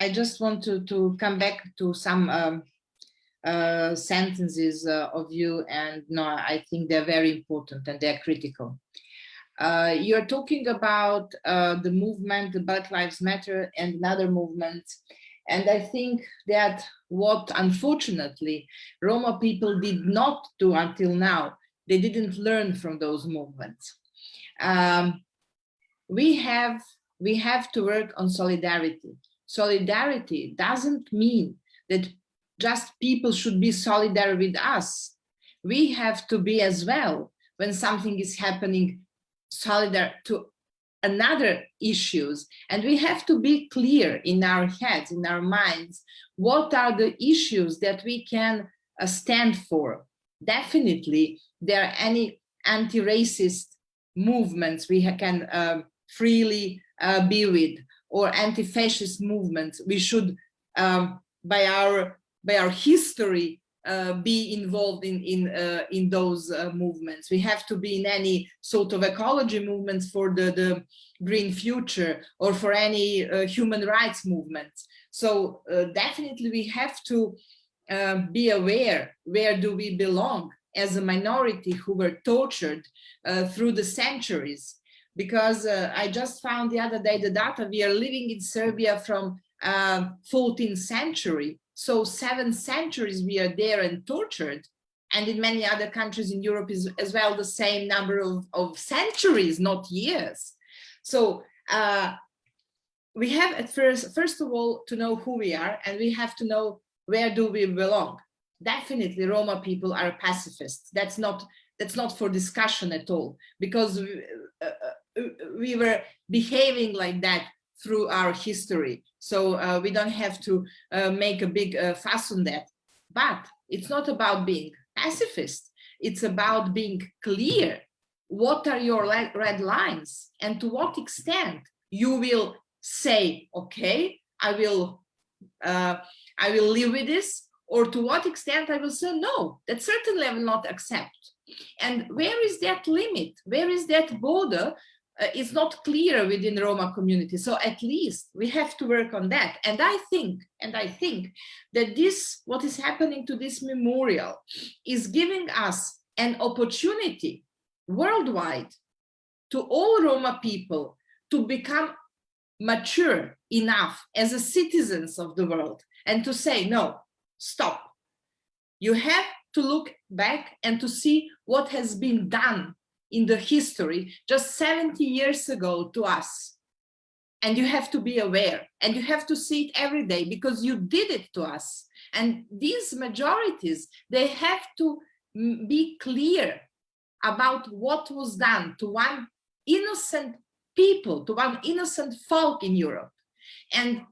I just want to come back to some sentences of you, and no, I think they're very important and they're critical. You're talking about the movement, the Black Lives Matter, and another movement. And I think that what, unfortunately, Roma people did not do until now, they didn't learn from those movements. We have to work on solidarity. Solidarity doesn't mean that just people should be solidary with us. We have to be as well, when something is happening, solidary to another issues. And we have to be clear in our heads, in our minds, what are the issues that we can stand for. Definitely, there are any anti-racist movements we can freely be with, or anti-fascist movements. We should, by our history, be involved in those movements. We have to be in any sort of ecology movements for the green future, or for any human rights movements. So definitely we have to be aware, where do we belong as a minority who were tortured through the centuries. Because I just found the other day the data, we are living in Serbia from 14th century. So 7 centuries we are there and tortured. And in many other countries in Europe is as well the same number of centuries, not years. So we have at first of all, to know who we are, and we have to know where do we belong. Definitely Roma people are pacifists. That's not for discussion at all, because we were behaving like that through our history. So we don't have to make a big fuss on that. But it's not about being pacifist. It's about being clear. What are your red lines? And to what extent you will say, okay, I will live with this, or to what extent I will say, no, that certainly I will not accept. And where is that limit? Where is that border? It's not clear within the Roma community. So at least we have to work on that. And I think that this, what is happening to this memorial, is giving us an opportunity worldwide to all Roma people to become mature enough as a citizens of the world, and to say, no, stop. You have to look back and to see what has been done in the history just 70 years ago to us. And you have to be aware, and you have to see it every day, because you did it to us. And these majorities, they have to be clear about what was done to one innocent people, to one innocent folk in Europe. And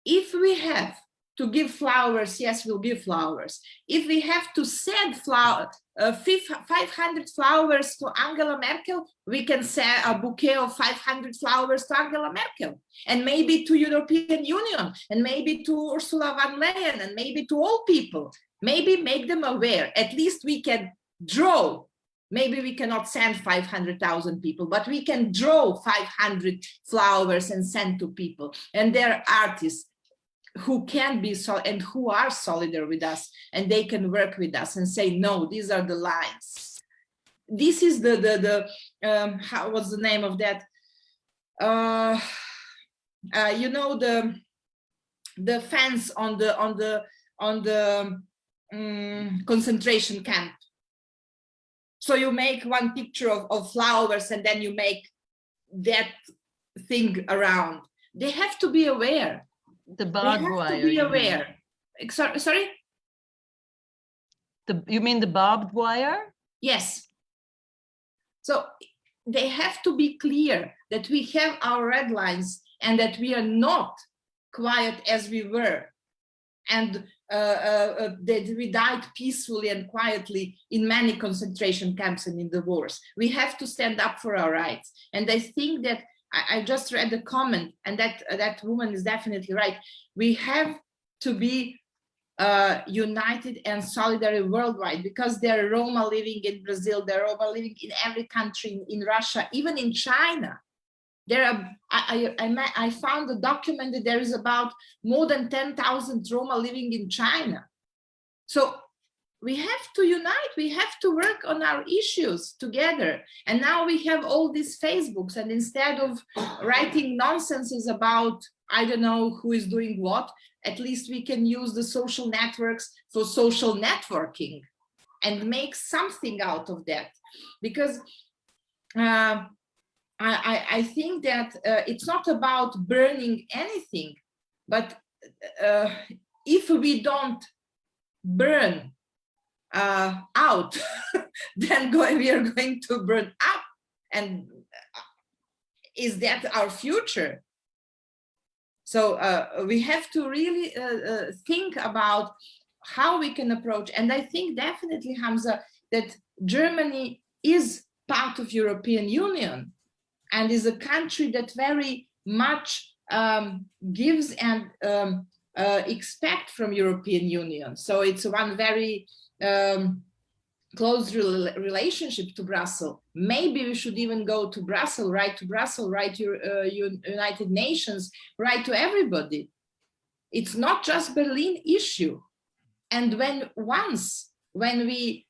if we have to give flowers, yes, we'll give flowers. If we have to send 500 flowers to Angela Merkel, we can send a bouquet of 500 flowers to Angela Merkel, and maybe to European Union, and maybe to Ursula von Leyen, and maybe to all people. Maybe make them aware. At least we can draw. Maybe we cannot send 500,000 people, but we can draw 500 flowers and send to people. And there are artists who can be and who are solidary with us, and they can work with us and say, no, these are the lines. This is how was the name of that? You know, the fence on the concentration camp. So you make one picture of flowers, and then you make that thing around. They have to be aware. The barbed wire. They have to be aware. Sorry? You mean the barbed wire? Yes. So they have to be clear that we have our red lines, and that we are not quiet as we were, and that we died peacefully and quietly in many concentration camps and in the wars. We have to stand up for our rights. And I think that I just read a comment, and that woman is definitely right. We have to be united and solidary worldwide, because there are Roma living in Brazil, there are Roma living in every country, in Russia, even in China. There are, I found a document that there is about more than 10,000 Roma living in China. So we have to unite, we have to work on our issues together. And now we have all these Facebooks, and instead of writing nonsenses about, I don't know who is doing what, at least we can use the social networks for social networking and make something out of that. Because I think that it's not about burning anything, but if we don't burn out, then we are going to burn up. And is that our future? So we have to really think about how we can approach. And I think definitely, Hamza, that Germany is part of European Union and is a country that very much gives and expect from European Union. So it's one very close relationship to Brussels. Maybe we should even go to Brussels, write to United Nations, write to everybody. It's not just Berlin issue. And when we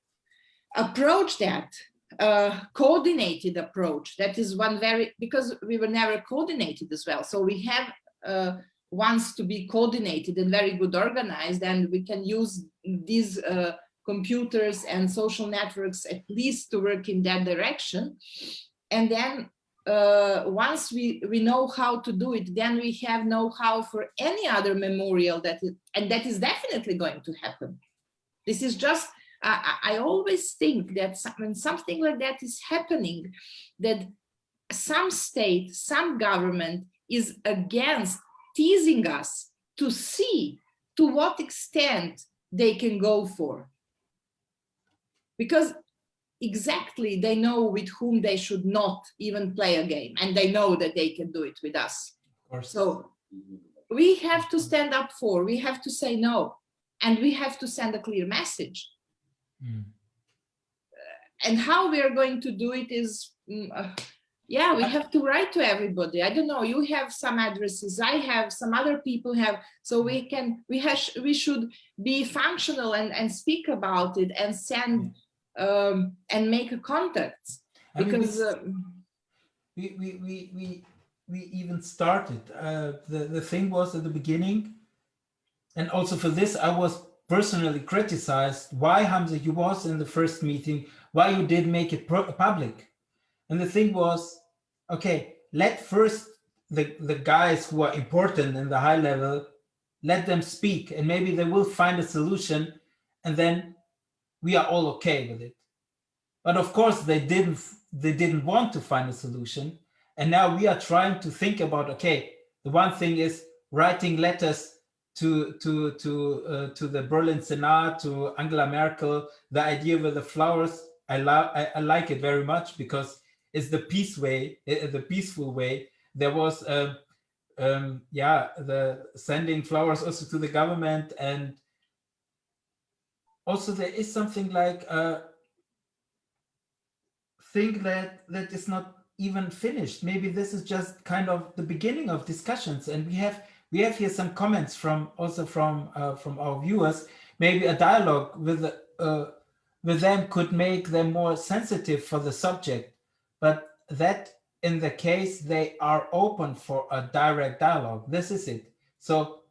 approach that, coordinated approach, that is one very, because we were never coordinated as well. So we have wants to be coordinated and very good organized, and we can use these computers and social networks at least to work in that direction. And then once we know how to do it, then we have know-how for any other memorial and that is definitely going to happen. This is just, I always think that when something like that is happening, that some state, some government is against teasing us to see to what extent they can go for. Because exactly they know with whom they should not even play a game, and they know that they can do it with us. Of course. So we have to stand up we have to say no, and we have to send a clear message. And how we are going to do it is, yeah, we have to write to everybody. I don't know, you have some addresses, I have, some other people have, so we should be functional and speak about it and send and make a contact. Because we even started. The thing was at the beginning, and also for this I was personally criticized. Why, Hamza, you was in the first meeting, why you did make it public? And the thing was, okay, let first the guys who are important in the high level, let them speak, and maybe they will find a solution, and then we are all okay with it. But of course they didn't want to find a solution, and now we are trying to think about, okay, the one thing is writing letters to the Berlin Senate, to Angela Merkel. The idea with the flowers, I like it very much, because it's the peaceful way. There was the sending flowers also to the government, and also there is something like think that is not even finished. Maybe this is just kind of the beginning of discussions, and we have here some comments from our viewers. Maybe a dialogue with them could make them more sensitive for the subject, but that in the case they are open for a direct dialogue. This is it. So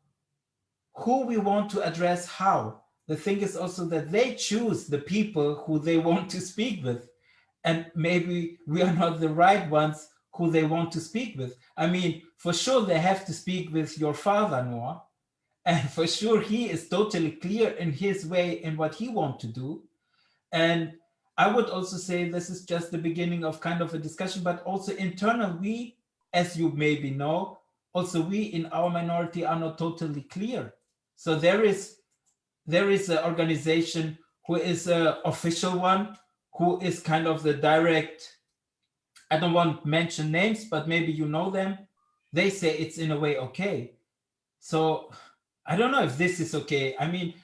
who we want to address how. The thing is also that they choose the people who they want to speak with, and maybe we are not the right ones who they want to speak with. I mean, for sure they have to speak with your father, Noah, and for sure he is totally clear in his way in what he wants to do. And I would also say this is just the beginning of kind of a discussion, but also internal, we, as you maybe know, also we in our minority are not totally clear. So there is an organization who is an official one, who is kind of the direct, I don't want to mention names, but maybe you know them. They say it's in a way okay. So I don't know if this is okay. I mean,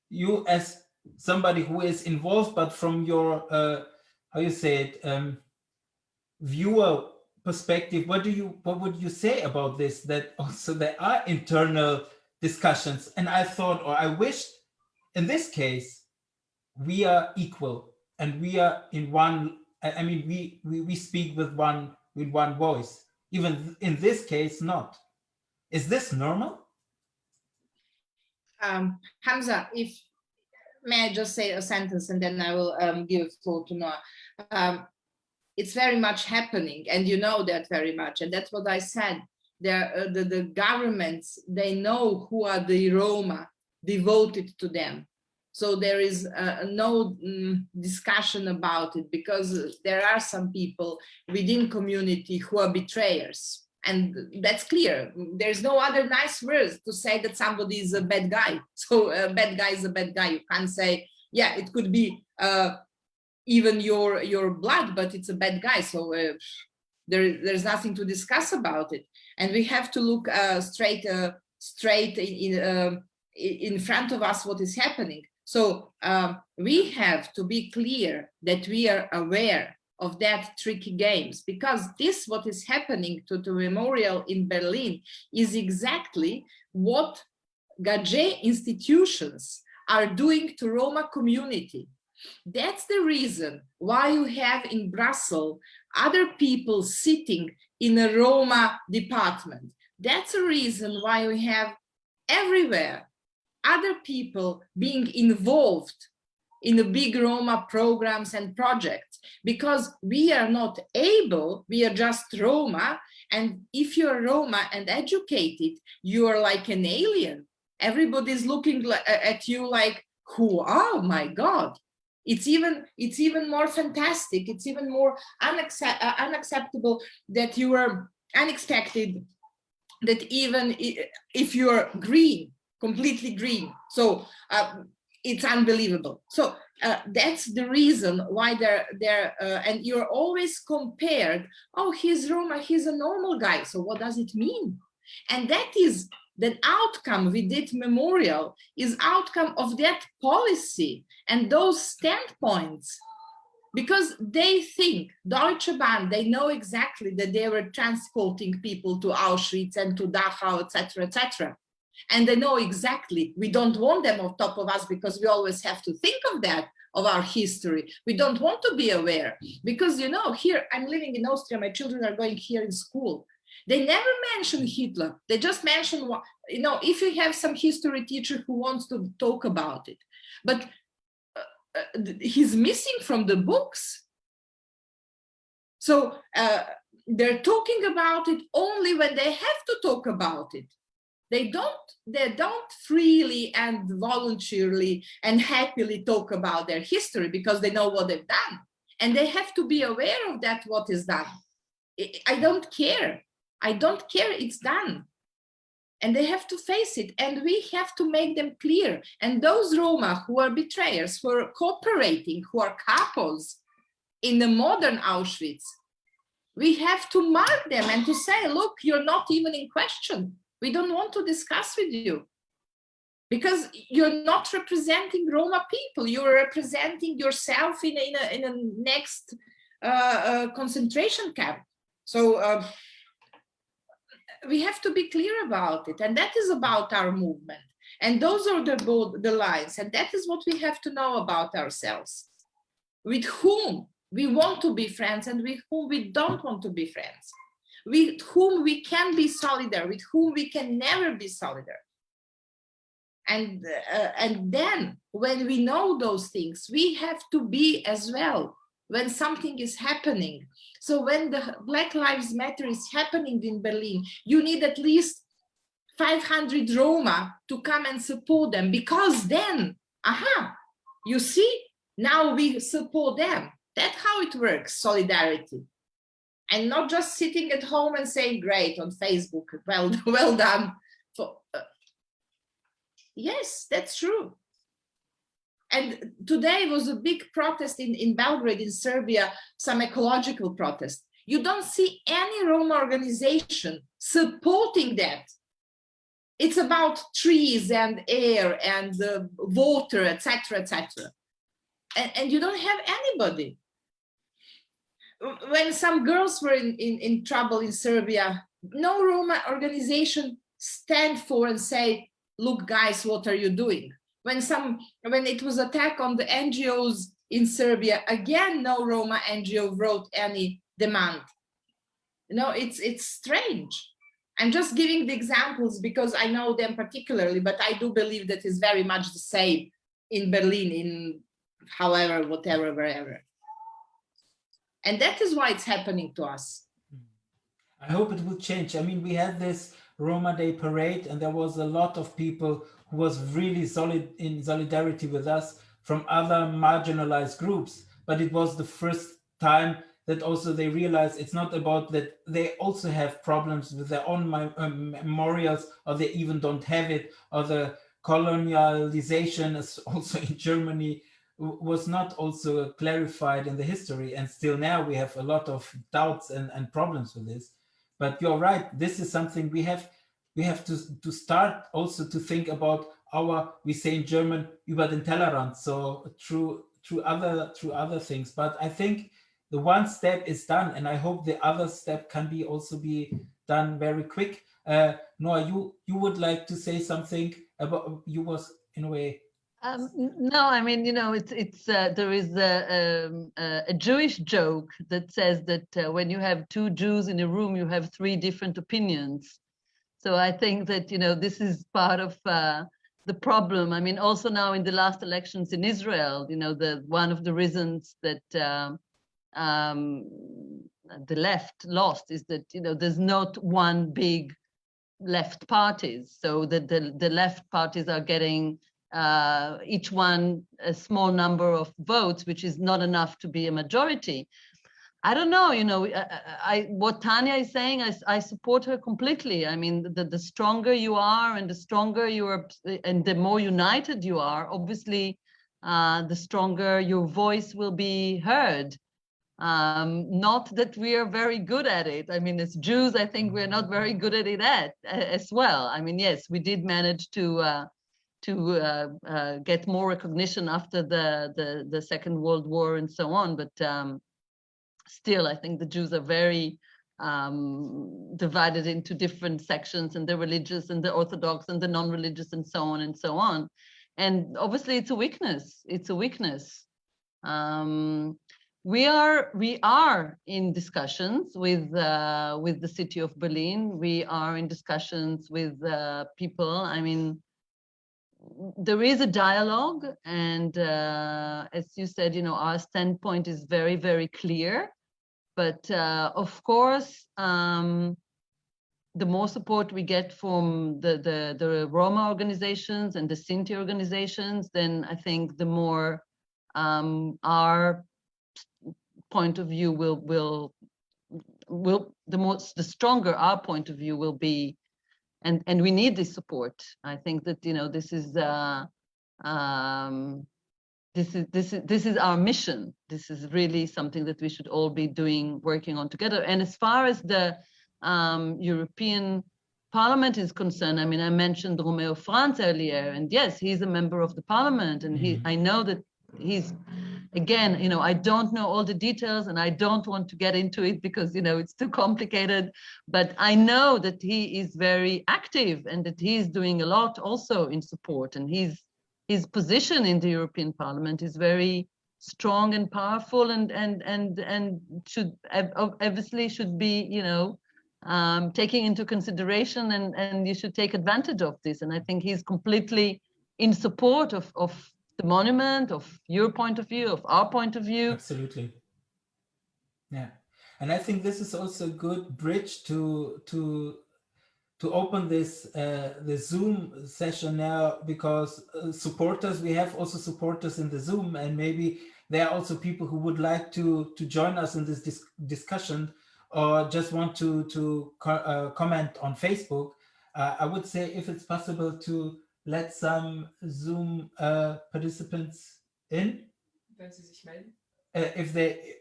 you as somebody who is involved, but from your, how you say it, viewer perspective, what would you say about this? That also there are internal discussions, and I thought, or I wished, in this case, we are equal, and we are in one. I mean, we speak with one voice. Even in this case, not. Is this normal? Hamza, if may I just say a sentence and then I will give floor to Noah. It's very much happening, and you know that very much, and that's what I said. The governments, they know who are the Roma devoted to them. So there is no discussion about it, because there are some people within community who are betrayers. And that's clear. There's no other nice words to say that somebody is a bad guy. So a bad guy is a bad guy. You can't say, yeah, it could be even your blood, but it's a bad guy. So there's nothing to discuss about it. And we have to look straight in front of us what is happening. So we have to be clear that we are aware of that tricky games, because this, what is happening to the memorial in Berlin, is exactly what Gage institutions are doing to Roma community. That's the reason why you have in Brussels other people sitting in a Roma department. That's a reason why we have everywhere other people being involved in the big Roma programs and projects, because we are not able, we are just Roma, and if you're Roma and educated, you're like an alien. Everybody's looking at you like, who? Oh my God. It's even more fantastic. It's even more unacceptable that you are unexpected, that even if you're green, completely green. So it's unbelievable. So that's the reason why and you're always compared, oh, he's Roma, he's a normal guy. So what does it mean? And that is the outcome with that memorial, is outcome of that policy and those standpoints, because they think, Deutsche Bahn, they know exactly that they were transporting people to Auschwitz and to Dachau, etc., etc. And they know exactly, we don't want them on top of us, because we always have to think of that, of our history. We don't want to be aware, because, you know, here I'm living in Austria, my children are going here in school. They never mention Hitler. They just mention, you know, if you have some history teacher who wants to talk about it, but he's missing from the books. So they're talking about it only when they have to talk about it. They don't freely and voluntarily and happily talk about their history, because they know what they've done. And they have to be aware of that, what is done. I don't care. I don't care, it's done. And they have to face it, and we have to make them clear. And those Roma who are betrayers, who are cooperating, who are capos in the modern Auschwitz, we have to mark them and to say, look, you're not even in question. We don't want to discuss with you, because you're not representing Roma people. You're representing yourself in a next concentration camp. So we have to be clear about it, and that is about our movement. And those are the lines, and that is what we have to know about ourselves. With whom we want to be friends and with whom we don't want to be friends. With whom we can be solidar, with whom we can never be solidar. And then when we know those things, we have to be as well when something is happening. So when the Black Lives Matter is happening in Berlin, you need at least 500 Roma to come and support them, because then, you see, now we support them. That's how it works, solidarity. And not just sitting at home and saying, great, on Facebook, well done. Yes, that's true. And today was a big protest in Belgrade, in Serbia, some ecological protest. You don't see any Roma organization supporting that. It's about trees and air and water, etc., etc. And you don't have anybody. When some girls were in trouble in Serbia, no Roma organization stand for and say, look, guys, what are you doing? When it was attack on the NGOs in Serbia, again, no Roma NGO wrote any demand. It's strange. I'm just giving the examples because I know them particularly, but I do believe that is very much the same in Berlin, in however, whatever, wherever. And that is why it's happening to us. I hope it will change. I mean, we had this Roma Day parade, and there was a lot of people who was really in solidarity with us from other marginalized groups. But it was the first time that also they realized it's not about that they also have problems with their own memorials, or they even don't have it, or the colonialization is also in Germany was not also clarified in the history, and still now we have a lot of doubts and problems with this. But you're right, this is something we have to start also to think about we say in German, über den Tellerrand, so through other things. But I think the one step is done, and I hope the other step can also be done very quick. Noah, you would like to say something about, you was in a way. No, I mean, it's there is a Jewish joke that says that when you have two Jews in a room, you have three different opinions. So I think that, this is part of the problem. I mean, also now in the last elections in Israel, one of the reasons that the left lost is that, there's not one big left parties. So that the left parties are getting each one a small number of votes, which is not enough to be a majority. I don't know, what Tanya is saying, I support her completely. I mean, the stronger you are and the stronger you are and the more united you are, obviously, the stronger your voice will be heard. Not that we are very good at it. I mean, as Jews, I think we're not very good at it as well. I mean, yes, we did manage to get more recognition after the Second World War and so on, but still, I think the Jews are very divided into different sections, and the religious and the Orthodox and the non-religious and so on and so on. And obviously, it's a weakness. It's a weakness. We are in discussions with the city of Berlin. We are in discussions with people. I mean, there is a dialogue, and as you said, our standpoint is very, very clear. But of course, the more support we get from the Roma organizations and the Sinti organizations, then I think the more our point of view the stronger our point of view will be, and we need this support. I think that this is our mission. This is really something that we should all be working on together. And as far as the European Parliament is concerned, I mean, I mentioned Romeo Franz earlier, and yes, he's a member of the Parliament, and I know that he's, again, I don't know all the details, and I don't want to get into it because, it's too complicated, but I know that he is very active and that he's doing a lot also in support, and his position in the European Parliament is very strong and powerful, and should obviously should be, taking into consideration, and you should take advantage of this. And I think he's completely in support of the monument, of your point of view, of our point of view. Absolutely. Yeah. And I think this is also a good bridge to open this the Zoom session now, because we have also supporters in the Zoom, and maybe there are also people who would like to join us in this discussion, or just want to comment on Facebook. I would say, if it's possible, to let some Zoom participants in. Wenn Sie sich melden. If they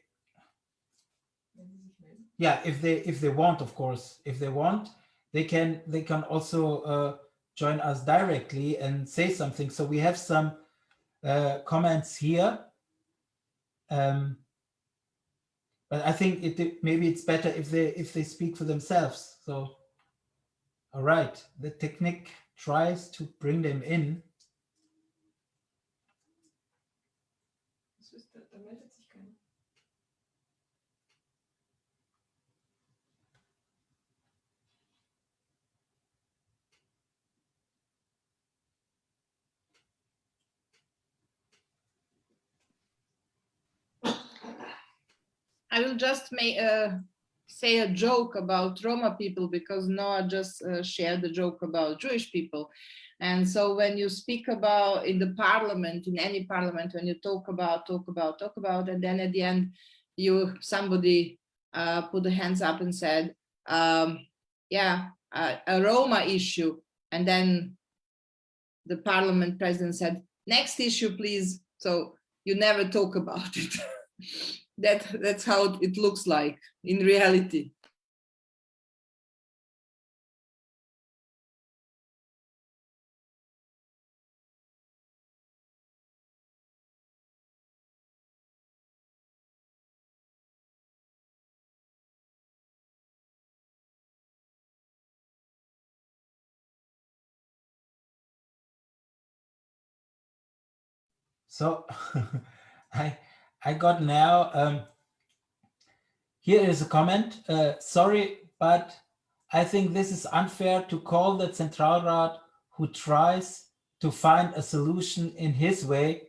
Yeah, if they want, of course, if they want, they can also join us directly and say something. So we have some comments here. But I think maybe it's better if they speak for themselves. So, all right, the technique tries to bring them in. I will just say a joke about Roma people, because Noah just shared the joke about Jewish people. And so when you speak about in the parliament, in any parliament, when you talk about, and then at the end, somebody put the hands up and said, yeah, a Roma issue. And then the parliament president said, next issue, please. So you never talk about it. That's how it looks like in reality. So I got now, here is a comment. Sorry, but I think this is unfair to call the Zentralrat who tries to find a solution in his way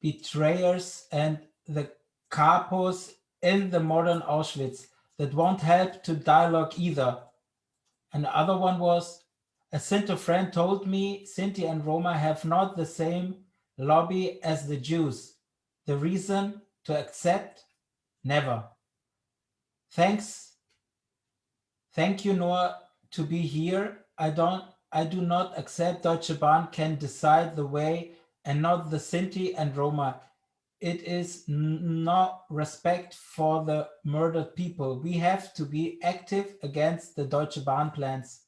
betrayers and the capos in the modern Auschwitz that won't help to dialogue either. And the other one was, a Sinti friend told me Sinti and Roma have not the same lobby as the Jews. The reason to accept? Never. Thank you, Noah, to be here. I do not accept Deutsche Bahn can decide the way and not the Sinti and Roma. It is not respect for the murdered people. We have to be active against the Deutsche Bahn plans.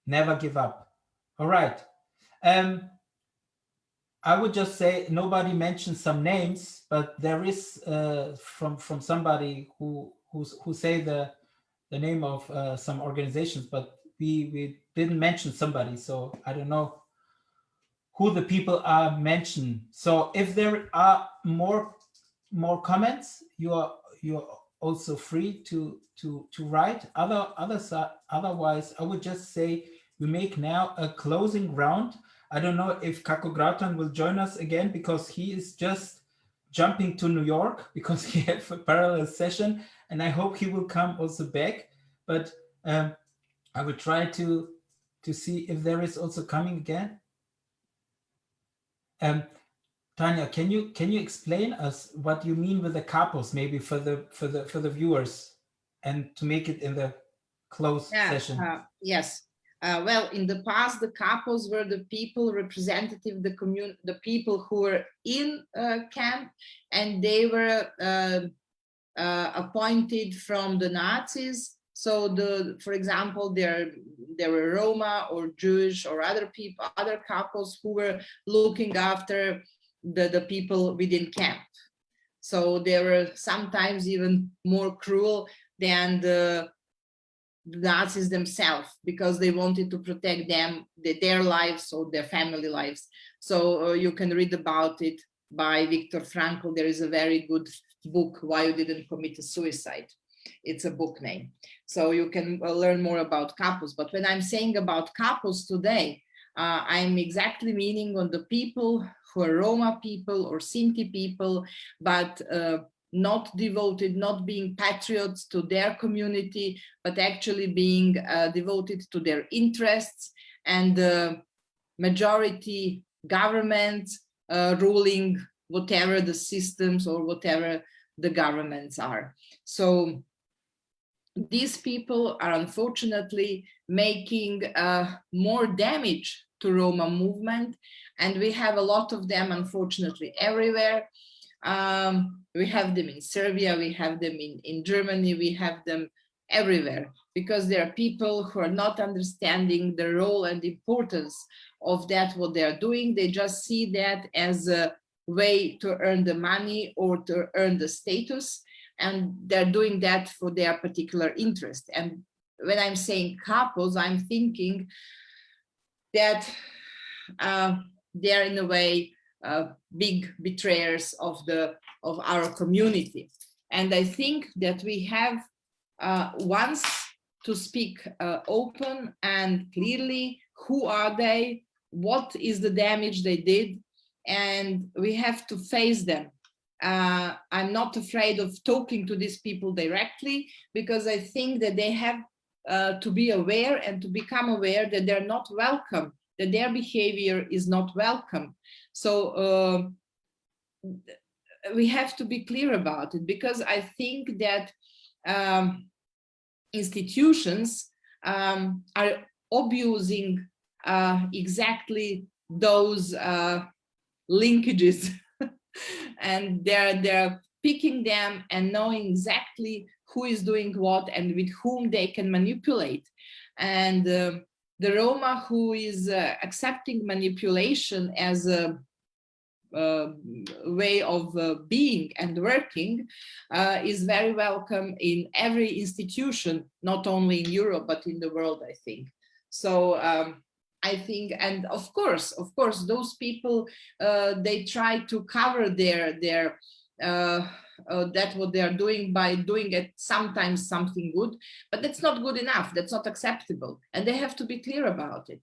Never give up. All right. I would just say nobody mentioned some names, but there is from somebody who say the name of some organizations, but we didn't mention somebody, so I don't know who the people are mentioned. So if there are more comments, you're also free to write. Otherwise, I would just say we make now a closing round. I don't know if Kako Gratan will join us again, because he is just jumping to New York because he has a parallel session, and I hope he will come also back. But I will try to see if there is also coming again. Tanya, can you explain us what you mean with the capos, maybe for the viewers, and to make it in the closed session? Yes. Well, in the past, the capos were the people representative, the people who were in camp, and they were appointed from the Nazis. So for example, there were Roma or Jewish or other people, other capos who were looking after the people within camp. So they were sometimes even more cruel than the Nazis themselves, because they wanted to protect their lives or their family lives. So you can read about it by Viktor Frankl. There is a very good book, Why You Didn't Commit a Suicide. It's a book name. So you can learn more about capos. But when I'm saying about capos today, I'm exactly meaning on the people who are Roma people or Sinti people, but not devoted, not being patriots to their community, but actually being devoted to their interests and the majority government ruling whatever the systems or whatever the governments are. So these people are unfortunately making more damage to Roma movement, and we have a lot of them, unfortunately, everywhere. We have them in Serbia, we have them in Germany, we have them everywhere. because there are people who are not understanding the role and importance of that, what they are doing. They just see that as a way to earn the money or to earn the status, and they're doing that for their particular interest. And when I'm saying couples, I'm thinking that they're in a way big betrayers of our community. And I think that we have once to speak open and clearly, who are they, what is the damage they did, and we have to face them. I'm not afraid of talking to these people directly, because I think that they have to be aware and to become aware that they're not welcome, that their behavior is not welcome. So we have to be clear about it, because I think that institutions are abusing exactly those linkages and they're picking them and knowing exactly who is doing what and with whom they can manipulate. And the Roma who is accepting manipulation as a way of being and working is very welcome in every institution, not only in Europe, but in the world, I think. So I think, and of course, those people, they try to cover their that what they are doing by doing it sometimes something good, but that's not good enough. That's not acceptable, and they have to be clear about it.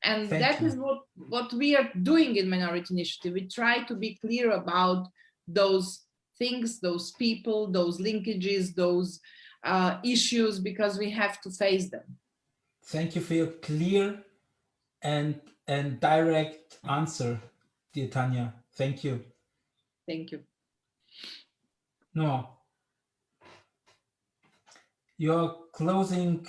And that is what we are doing in Minority Initiative. We try to be clear about those things, those people, those linkages, those issues, because we have to face them. Thank you for your clear and direct answer, dear Tanya. Thank you. Thank you. No. Your closing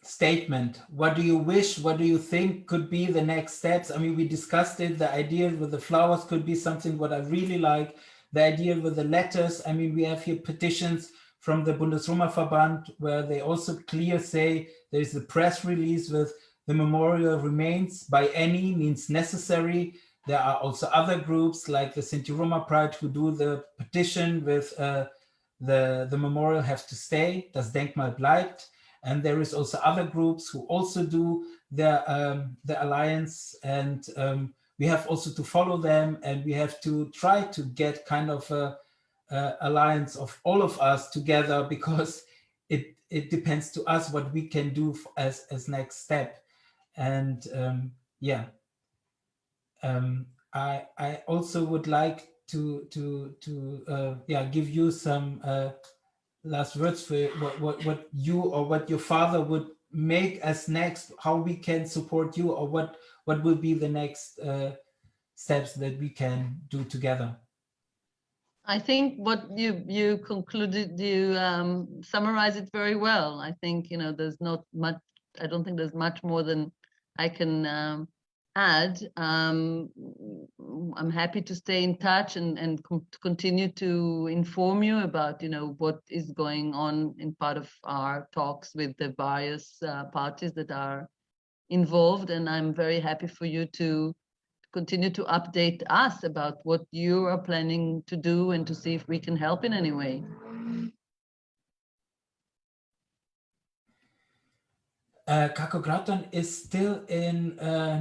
statement. What do you wish? What do you think could be the next steps? I mean, we discussed it. The idea with the flowers could be something what I really like. The idea with the letters. I mean, we have here petitions from the Bundes-Roma-Verband where they also clear say there is a press release with the memorial remains by any means necessary. There are also other groups like the Sinti Roma Pride who do the petition with the memorial has to stay, das Denkmal bleibt. And there is also other groups who also do the alliance, and we have also to follow them, and we have to try to get kind of a alliance of all of us together, because it depends to us what we can do as next step. And yeah, I also would like to give you some last words for what you or what your father would make as next, how we can support you, or what will be the next steps that we can do together. I think what you concluded, you summarize it very well. I think, there's not much, I don't think there's much more than I can add. I'm happy to stay in touch and continue to inform you about, what is going on in part of our talks with the various parties that are involved. And I'm very happy for you to continue to update us about what you are planning to do and to see if we can help in any way. Kako Graton is still in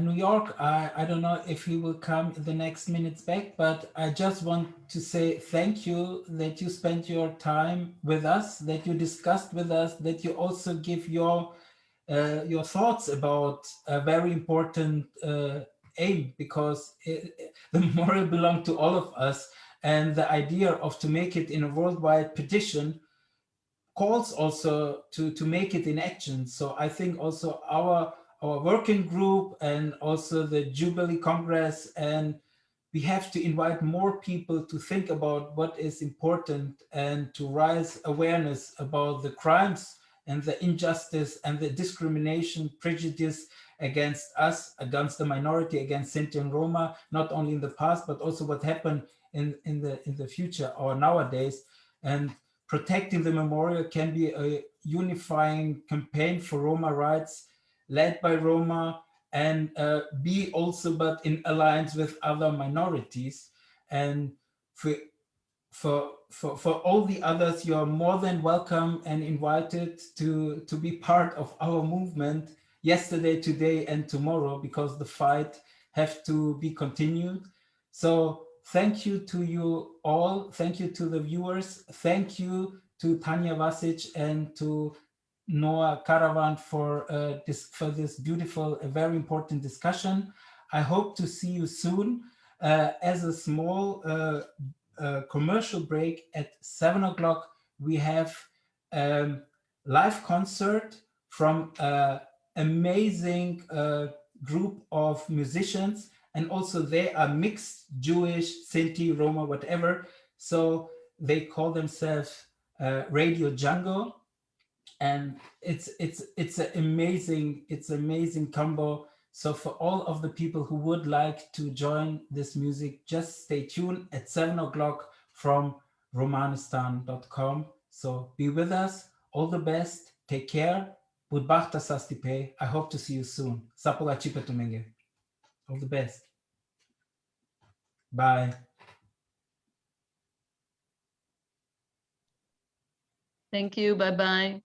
New York. I don't know if he will come in the next minutes back, but I just want to say thank you that you spent your time with us, that you discussed with us, that you also give your thoughts about a very important aim, because the memorial belongs to all of us, and the idea of to make it in a worldwide petition calls also to make it in action. So I think also our working group and also the Jubilee Congress, and we have to invite more people to think about what is important and to raise awareness about the crimes and the injustice and the discrimination, prejudice against us, against the minority, against Sinti and Roma, not only in the past, but also what happened in the future or nowadays. And protecting the memorial can be a unifying campaign for Roma rights led by Roma, and be also but in alliance with other minorities. And for all the others, you are more than welcome and invited to be part of our movement yesterday, today, and tomorrow, because the fight have to be continued. So thank you to you all. Thank you to the viewers. Thank you to Tanja Vasic and to Noah Caravan for this beautiful, very important discussion. I hope to see you soon. As a small commercial break at 7 o'clock, we have live concert from amazing group of musicians, and also they are mixed Jewish, Sinti, Roma, whatever. So they call themselves Radio Django, and it's an amazing combo. So for all of the people who would like to join this music, just stay tuned at 7 o'clock from romanistan.com. So be with us. All the best. Take care. Budbachta Sastipe. I hope to see you soon. Sapola Chipetumenge. All the best. Bye. Thank you. Bye-bye.